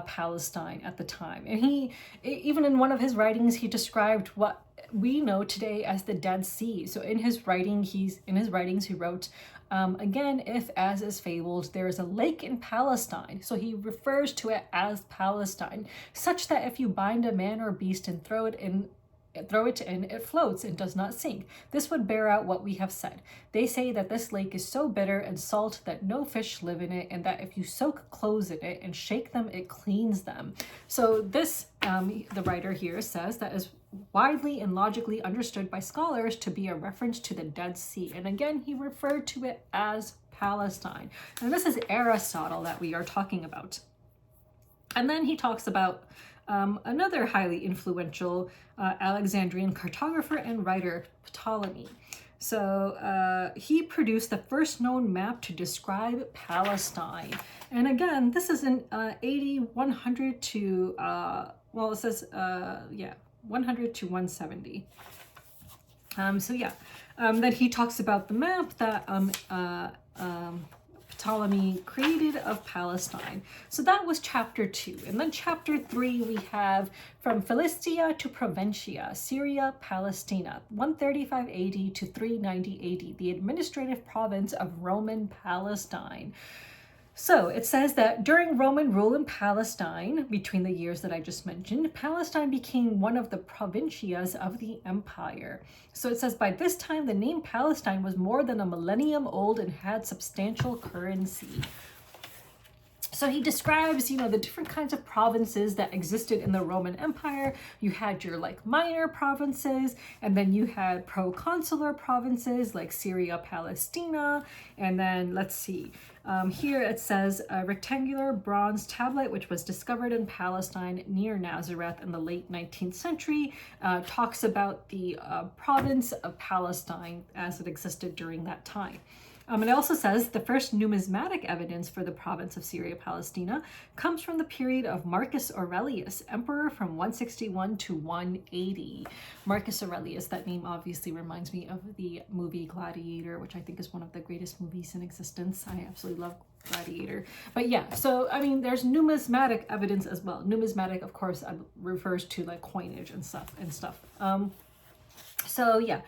Palestine at the time. And he, even in one of his writings, he described what we know today as the Dead Sea. So in his writings, he wrote Again, if as is fabled, there is a lake in Palestine. So he refers to it as Palestine, such that if you bind a man or beast and throw it in, it floats and does not sink. This would bear out what we have said. They say that this lake is so bitter and salt that no fish live in it, and that if you soak clothes in it and shake them, it cleans them. So this, the writer here says, that is widely and logically understood by scholars to be a reference to the Dead Sea. And again, he referred to it as Palestine. And this is Aristotle that we are talking about. And then he talks about another highly influential Alexandrian cartographer and writer, Ptolemy. So he produced the first known map to describe Palestine. And again, this is in AD 100 to, well, it says, 100 to 170. Then he talks about the map that Ptolemy created of Palestine. So that was chapter 2. And then chapter 3, we have from Philistia to Provincia, Syria, Palestina, 135 AD to 390 AD, the administrative province of Roman Palestine. So it says that during Roman rule in Palestine, between the years that I just mentioned, Palestine became one of the provincias of the empire. So it says by this time, the name Palestine was more than a millennium old and had substantial currency. So he describes, the different kinds of provinces that existed in the Roman Empire. You had your minor provinces, and then you had proconsular provinces like Syria, Palestina, and then let's see. Here it says a rectangular bronze tablet which was discovered in Palestine near Nazareth in the late 19th century talks about the province of Palestine as it existed during that time. It also says the first numismatic evidence for the province of Syria Palestina comes from the period of Marcus Aurelius, emperor from 161 to 180. Marcus Aurelius, that name obviously reminds me of the movie Gladiator, which I think is one of the greatest movies in existence. I absolutely love Gladiator. But yeah, so I mean, there's numismatic evidence as well. Numismatic, of course, refers to coinage and stuff. So yeah.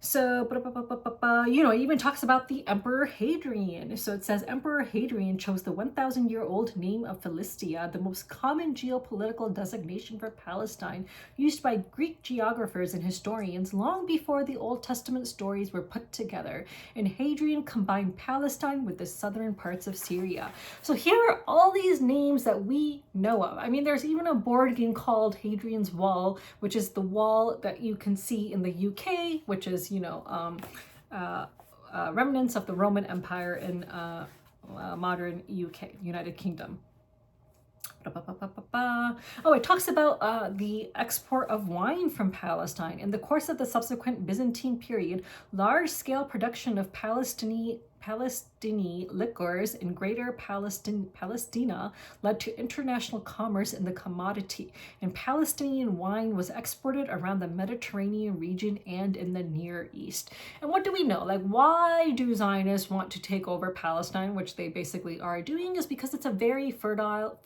So, it even talks about the Emperor Hadrian. So it says Emperor Hadrian chose the 1,000-year-old name of Philistia, the most common geopolitical designation for Palestine, used by Greek geographers and historians long before the Old Testament stories were put together. And Hadrian combined Palestine with the southern parts of Syria. So here are all these names that we know of. I mean, there's even a board game called Hadrian's Wall, which is the wall that you can see in the UK, which is remnants of the Roman Empire in modern UK, United Kingdom. Oh, it talks about the export of wine from Palestine. In the course of the subsequent Byzantine period, large-scale production of Palestinian liquors in Greater Palestina led to international commerce in the commodity, and Palestinian wine was exported around the Mediterranean region and in the Near East. And what do we know? Why do Zionists want to take over Palestine, which they basically are doing, is because it's a very fertile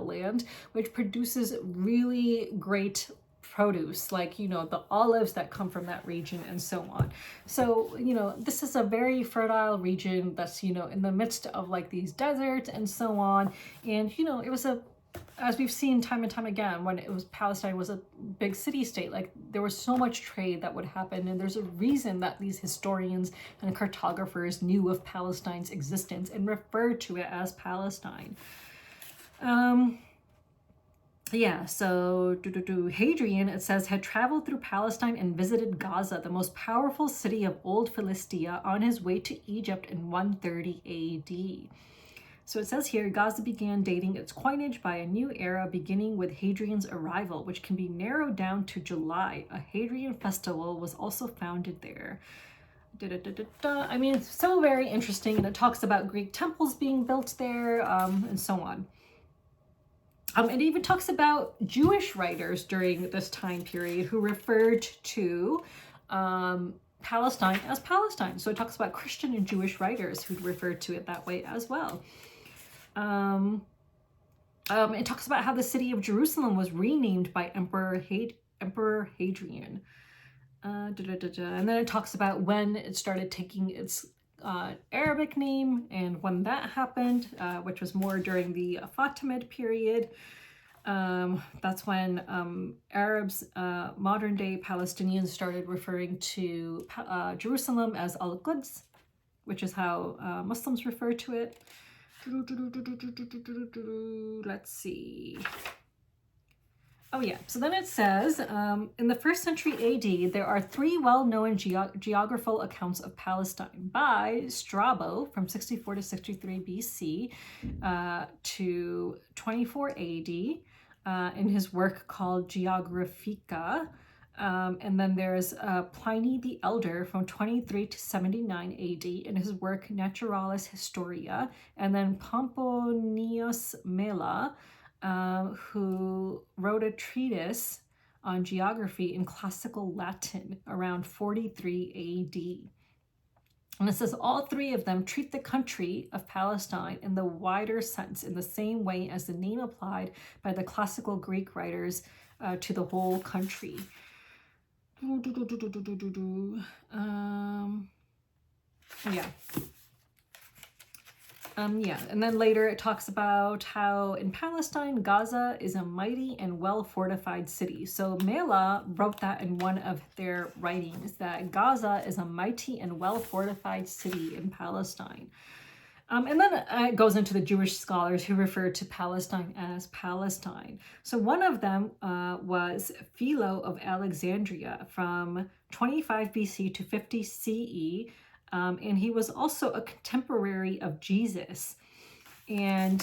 land, which produces really great produce, the olives that come from that region and so on. So, this is a very fertile region that's, in the midst of these deserts and so on. And, it was as we've seen time and time again, when Palestine was a big city-state, there was so much trade that would happen. And there's a reason that these historians and cartographers knew of Palestine's existence and referred to it as Palestine. Yeah, so Hadrian, it says, had traveled through Palestine and visited Gaza, the most powerful city of old Philistia, on his way to Egypt in 130 AD. So it says here, Gaza began dating its coinage by a new era beginning with Hadrian's arrival, which can be narrowed down to July. A Hadrian festival was also founded there. I mean, it's so very interesting, and it talks about Greek temples being built there, and so on. It even talks about Jewish writers during this time period who referred to Palestine as Palestine. So it talks about Christian and Jewish writers who referred to it that way as well. It talks about how the city of Jerusalem was renamed by Emperor Hadrian. And then it talks about when it started taking its Arabic name, and when that happened, which was more during the Fatimid period, that's when Arabs, modern day Palestinians, started referring to Jerusalem as Al-Quds, which is how Muslims refer to it. Let's see. Oh yeah, so then it says, in the 1st century AD, there are 3 well-known geographical accounts of Palestine by Strabo from 64 to 63 BC to 24 AD in his work called Geographica. And then there's Pliny the Elder from 23 to 79 AD in his work Naturalis Historia, and then Pomponius Mela, who wrote a treatise on geography in classical Latin around 43 AD. And it says all 3 of them treat the country of Palestine in the wider sense, in the same way as the name applied by the classical Greek writers to the whole country. Yeah, and then later it talks about how in Palestine, Gaza is a mighty and well-fortified city. So Mela wrote that in one of their writings, that Gaza is a mighty and well-fortified city in Palestine. And then it goes into the Jewish scholars who refer to Palestine as Palestine. So one of them was Philo of Alexandria from 25 BC to 50 CE. And he was also a contemporary of Jesus. And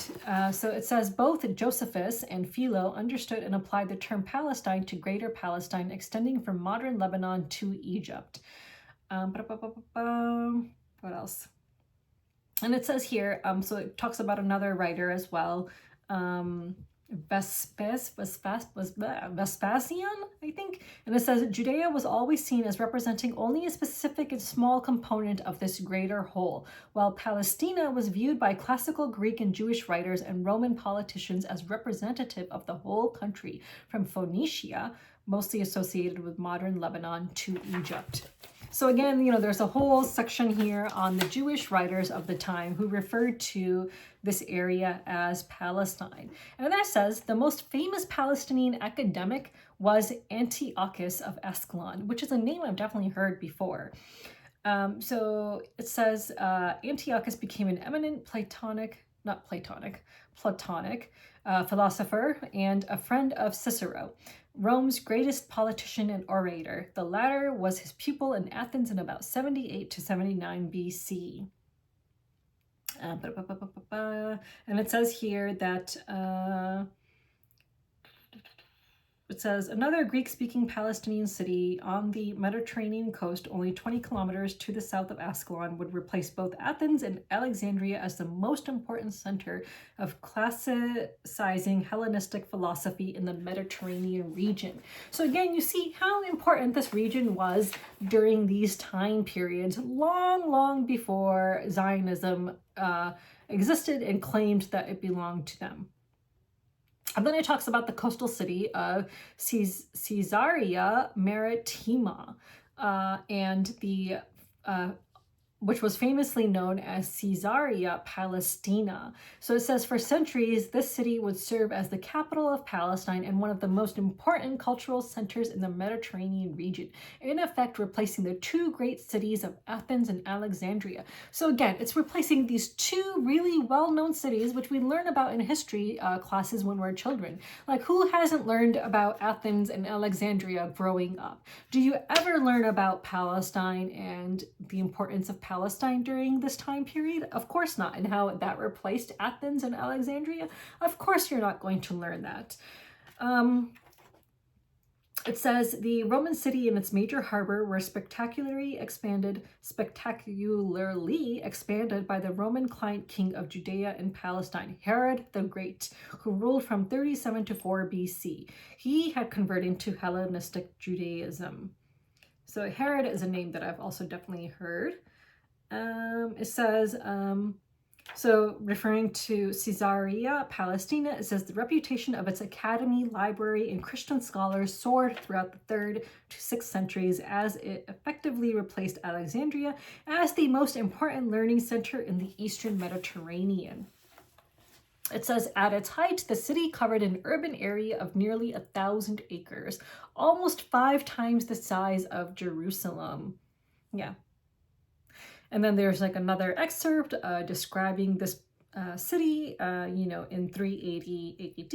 so it says both Josephus and Philo understood and applied the term Palestine to Greater Palestine, extending from modern Lebanon to Egypt. What else? And it says here, so it talks about another writer as well, Vespasian, I think. And it says, Judea was always seen as representing only a specific and small component of this greater whole, while Palestina was viewed by classical Greek and Jewish writers and Roman politicians as representative of the whole country, from Phoenicia, mostly associated with modern Lebanon, to Egypt. So again, you know, there's a whole section here on the Jewish writers of the time who referred to this area as Palestine. And that says the most famous Palestinian academic was Antiochus of Ascalon, which is a name I've definitely heard before. So it says Antiochus became an eminent Platonic philosopher and a friend of Cicero, Rome's greatest politician and orator. The latter was his pupil in Athens in about 78 to 79 BC. And it says here that it says another Greek-speaking Palestinian city on the Mediterranean coast, only 20 kilometers to the south of Ascalon, would replace both Athens and Alexandria as the most important center of classicizing Hellenistic philosophy in the Mediterranean region. So again, you see how important this region was during these time periods, long before Zionism existed and claimed that it belonged to them. And then it talks about the coastal city of Caesarea Maritima, and the which was famously known as Caesarea Palestina. So it says for centuries, this city would serve as the capital of Palestine and one of the most important cultural centers in the Mediterranean region, in effect replacing the 2 great cities of Athens and Alexandria. So again, it's replacing these 2 really well-known cities, which we learn about in history classes when we're children. Like, who hasn't learned about Athens and Alexandria growing up? Do you ever learn about Palestine and the importance of Palestine during this time period? Of course not. And how that replaced Athens and Alexandria? Of course you're not going to learn that. It says the Roman city and its major harbor were spectacularly expanded by the Roman client king of Judea and Palestine, Herod the Great, who ruled from 37 to 4 BC. He had converted to Hellenistic Judaism. So Herod is a name that I've also definitely heard. It says So referring to Caesarea Palestina, it says the reputation of its academy, library, and Christian scholars soared throughout the 3rd to 6th centuries as it effectively replaced Alexandria as the most important learning center in the Eastern Mediterranean. It says, at its height, the city covered an urban area of nearly 1,000 acres, almost 5 times the size of Jerusalem. Yeah. And then there's like another excerpt describing this city, in 380 AD.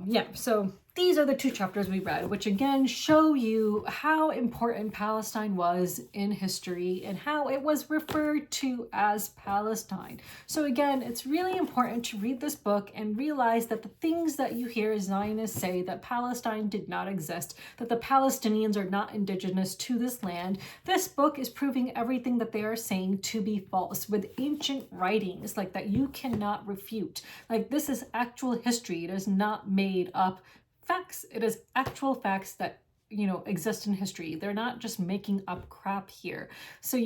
Yeah, so these are the 2 chapters we read, which again show you how important Palestine was in history and how it was referred to as Palestine. So again, it's really important to read this book and realize that the things that you hear Zionists say, that Palestine did not exist, that the Palestinians are not indigenous to this land, this book is proving everything that they are saying to be false with ancient writings like that you cannot refute. Like, this is actual history. It is not made up facts. It is actual facts that exist in history. They're not just making up crap here. So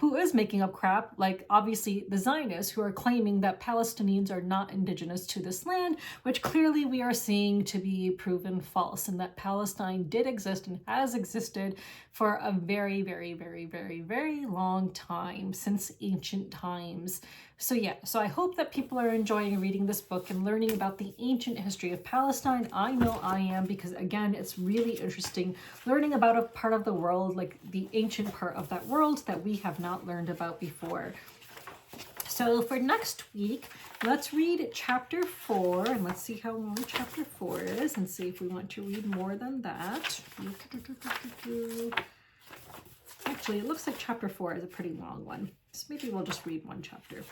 who is making up crap? Like, obviously the Zionists, who are claiming that Palestinians are not indigenous to this land, which clearly we are seeing to be proven false, and that Palestine did exist and has existed for a very, very, very, very, very long time, since ancient times. So yeah, so I hope that people are enjoying reading this book and learning about the ancient history of Palestine. I know I am, because again, it's really interesting learning about a part of the world, like the ancient part of that world that we have not learned about before. So for next week, let's read chapter 4, and let's see how long chapter 4 is, and see if we want to read more than that. Actually, it looks like chapter 4 is a pretty long one, so maybe we'll just read one chapter.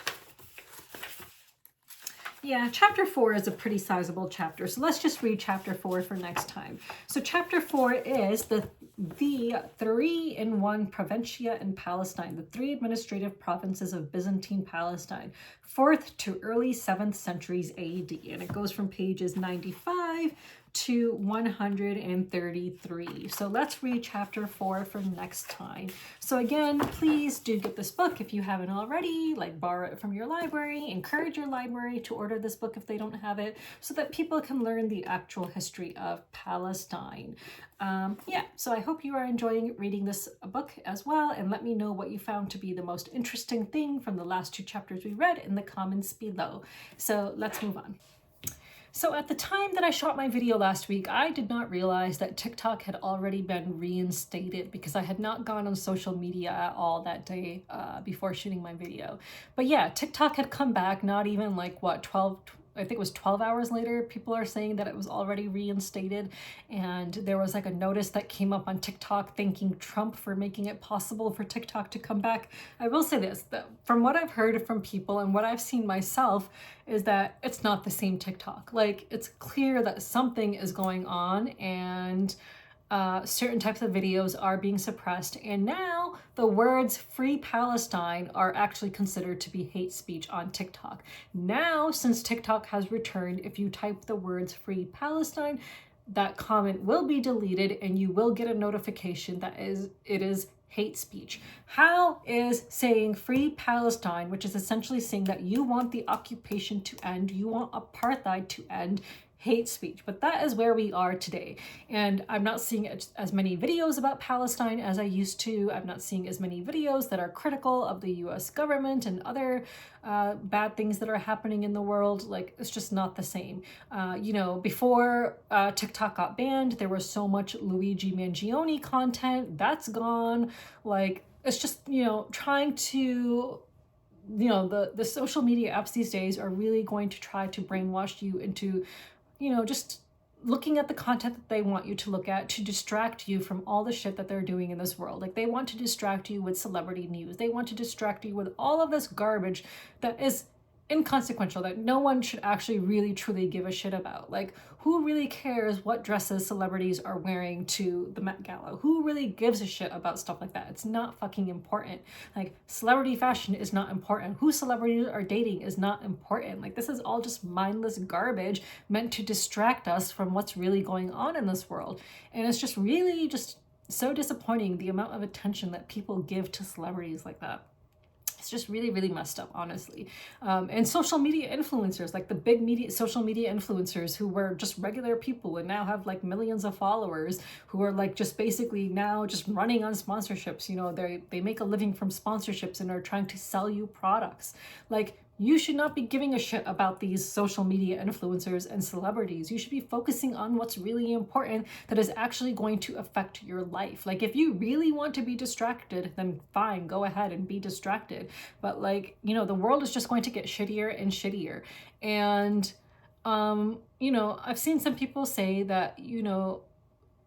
Yeah, chapter 4 is a pretty sizable chapter, so let's just read chapter 4 for next time. So chapter 4 is the 3-in-1 Provincia in Palestine, the 3 administrative provinces of Byzantine Palestine, 4th to early 7th centuries AD, and it goes from pages 95 to 133. So let's read chapter 4 for next time. So again, please do get this book if you haven't already, like borrow it from your library, encourage your library to order this book if they don't have it, so that people can learn the actual history of Palestine. Yeah, so I hope you are enjoying reading this book as well, and let me know what you found to be the most interesting thing from the last 2 chapters we read in the comments below. So let's move on. So at the time that I shot my video last week, I did not realize that TikTok had already been reinstated, because I had not gone on social media at all that day before shooting my video. But yeah, TikTok had come back, not even like, what, I think it was 12 hours later, people are saying that it was already reinstated. And there was like a notice that came up on TikTok thanking Trump for making it possible for TikTok to come back. I will say this, that from what I've heard from people and what I've seen myself, is that it's not the same TikTok. Like, it's clear that something is going on, and certain types of videos are being suppressed, and now the words "Free Palestine" are actually considered to be hate speech on TikTok. Now, since TikTok has returned, if you type the words "Free Palestine," that comment will be deleted, and you will get a notification that it is hate speech. How is saying "Free Palestine," which is essentially saying that you want the occupation to end, you want apartheid to end, hate speech? But that is where we are today. And I'm not seeing as many videos about Palestine as I used to. I'm not seeing as many videos that are critical of the US government and other bad things that are happening in the world. Like, it's just not the same. Before TikTok got banned, there was so much Luigi Mangione content. That's gone. Like, it's just, trying to, the social media apps these days are really going to try to brainwash you into, just looking at the content that they want you to look at, to distract you from all the shit that they're doing in this world. Like, they want to distract you with celebrity news. They want to distract you with all of this garbage that is inconsequential, that no one should actually really truly give a shit about. Like, who really cares what dresses celebrities are wearing to the Met Gala? Who really gives a shit about stuff like that? It's not fucking important. Like, celebrity fashion is not important. Who celebrities are dating is not important. Like, this is all just mindless garbage meant to distract us from what's really going on in this world. And it's just really just so disappointing, the amount of attention that people give to celebrities like that. it's just really, really messed up, honestly. And social media influencers, like the big social media influencers who were just regular people and now have like millions of followers, who are like just basically now just running on sponsorships. You know, they make a living from sponsorships and are trying to sell you products. Like, you should not be giving a shit about these social media influencers and celebrities. You should be focusing on what's really important that is actually going to affect your life. Like, if you really want to be distracted, then fine, go ahead and be distracted. But like, you know, the world is just going to get shittier and shittier. And, you know, I've seen some people say that, you know,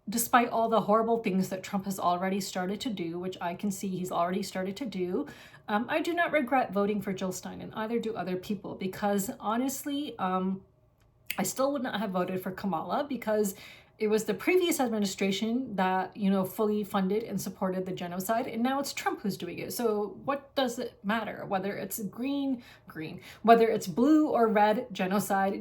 despite all the horrible things that Trump has already started to do, which I can see he's already started to do, I do not regret voting for Jill Stein, and either do other people, because honestly, I still would not have voted for Kamala, because it was the previous administration that, you know, fully funded and supported the genocide, and now it's Trump who's doing it. So what does it matter? Whether it's green, whether it's blue or red, genocide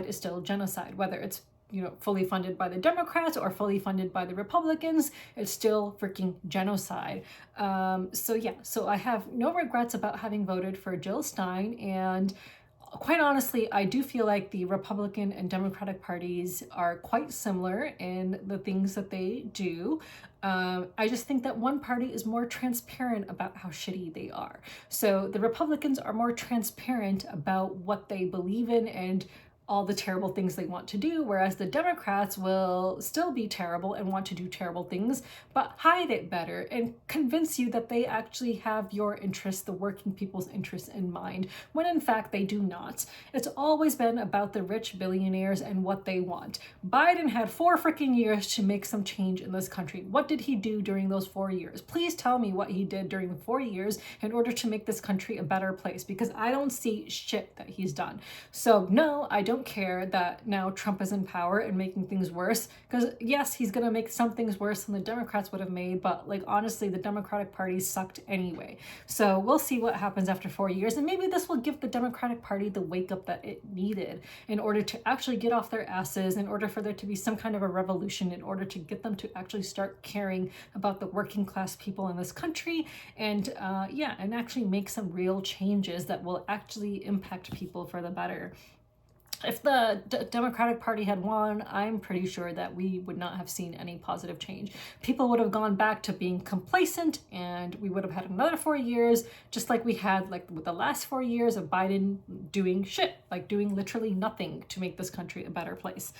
is still genocide. Whether it's, you know, fully funded by the Democrats or fully funded by the Republicans, it's still freaking genocide. So yeah, so I have no regrets about having voted for Jill Stein, and quite honestly, I do feel like the Republican and Democratic parties are quite similar in the things that they do. I just think that one party is more transparent about how shitty they are. So the Republicans are more transparent about what they believe in and all the terrible things they want to do, whereas the Democrats will still be terrible and want to do terrible things, but hide it better and convince you that they actually have your interests, the working people's interests in mind, when in fact they do not. It's always been about the rich billionaires and what they want. Biden had 4 freaking years to make some change in this country. What did he do during those 4 years? Please tell me what he did during the 4 years in order to make this country a better place, because I don't see shit that he's done. So no, I don't care that now Trump is in power and making things worse, because yes, he's gonna make some things worse than the Democrats would have made, but like honestly, the Democratic Party sucked anyway. So we'll see what happens after 4 years, and maybe this will give the Democratic Party the wake up that it needed in order to actually get off their asses, in order for there to be some kind of a revolution, in order to get them to actually start caring about the working class people in this country, and yeah, and actually make some real changes that will actually impact people for the better. If the Democratic Party had won, I'm pretty sure that we would not have seen any positive change. People would have gone back to being complacent, and we would have had another 4 years, just like we had like with the last 4 years of Biden doing shit, like doing literally nothing to make this country a better place.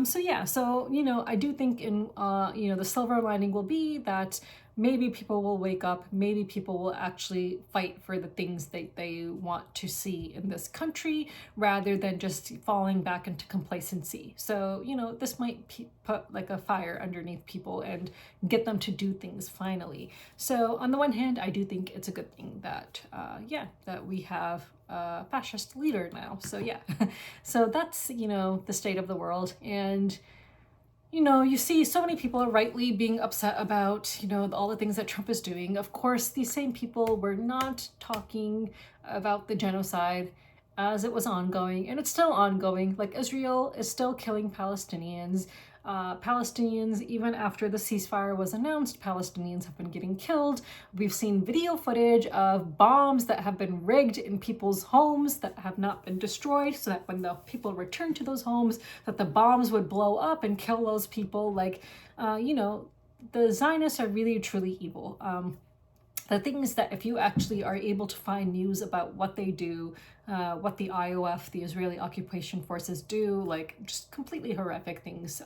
So yeah, so, you know, I do think in, you know, the silver lining will be that maybe people will wake up, maybe people will actually fight for the things they want to see in this country, rather than just falling back into complacency. So, you know, this might put like a fire underneath people and get them to do things finally. So on the one hand, I do think it's a good thing that, yeah, that we have a fascist leader now. So yeah, so that's, you know, the state of the world. And you know, you see so many people are rightly being upset about, you know, all the things that Trump is doing. Of course, these same people were not talking about the genocide as it was ongoing, and it's still ongoing. Like, Israel is still killing Palestinians. Palestinians, even after the ceasefire was announced, Palestinians have been getting killed. We've seen video footage of bombs that have been rigged in people's homes that have not been destroyed, so that when the people return to those homes, that the bombs would blow up and kill those people. Like, you know, the Zionists are really, truly evil. The thing is that if you actually are able to find news about what they do, what the IOF, the Israeli Occupation Forces do, like just completely horrific things.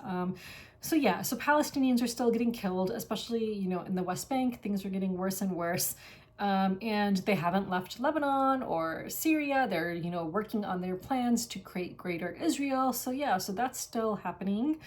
So yeah, so Palestinians are still getting killed, especially, you know, in the West Bank. Things are getting worse and worse. And they haven't left Lebanon or Syria. They're, you know, working on their plans to create greater Israel. So yeah, so that's still happening.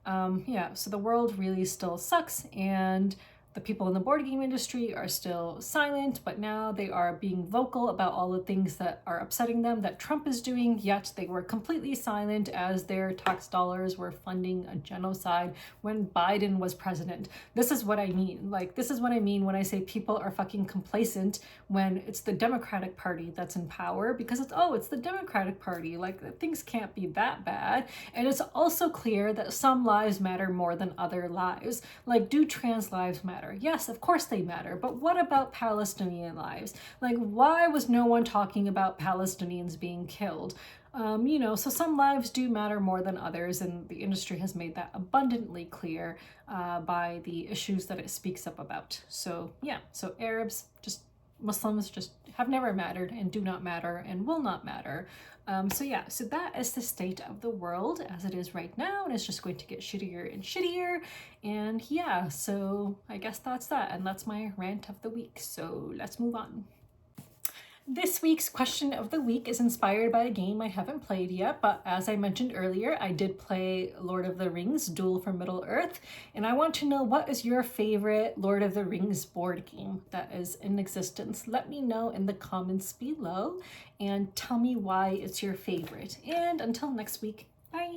Yeah, so the world really still sucks, and the people in the board game industry are still silent, but now they are being vocal about all the things that are upsetting them that Trump is doing, yet they were completely silent as their tax dollars were funding a genocide when Biden was president. This is what I mean. Like, this is what I mean when I say people are fucking complacent when it's the Democratic Party that's in power, because it's the Democratic Party. Like, things can't be that bad. And it's also clear that some lives matter more than other lives. Like, do trans lives matter? matter? Yes, of course they matter, but what about Palestinian lives? Like, why was no one talking about Palestinians being killed? You know, so some lives do matter more than others, and the industry has made that abundantly clear by the issues that it speaks up about. So yeah, so Arabs, just Muslims just have never mattered and do not matter and will not matter. So yeah, so that is the state of the world as it is right now, and it's just going to get shittier and shittier. And yeah, so I guess that's that, and that's my rant of the week. So let's move on. This week's question of the week is inspired by a game I haven't played yet, but as I mentioned earlier, I did play Lord of the Rings, Duel for Middle-earth, and I want to know, what is your favorite Lord of the Rings board game that is in existence? Let me know in the comments below and tell me why it's your favorite. And until next week, bye!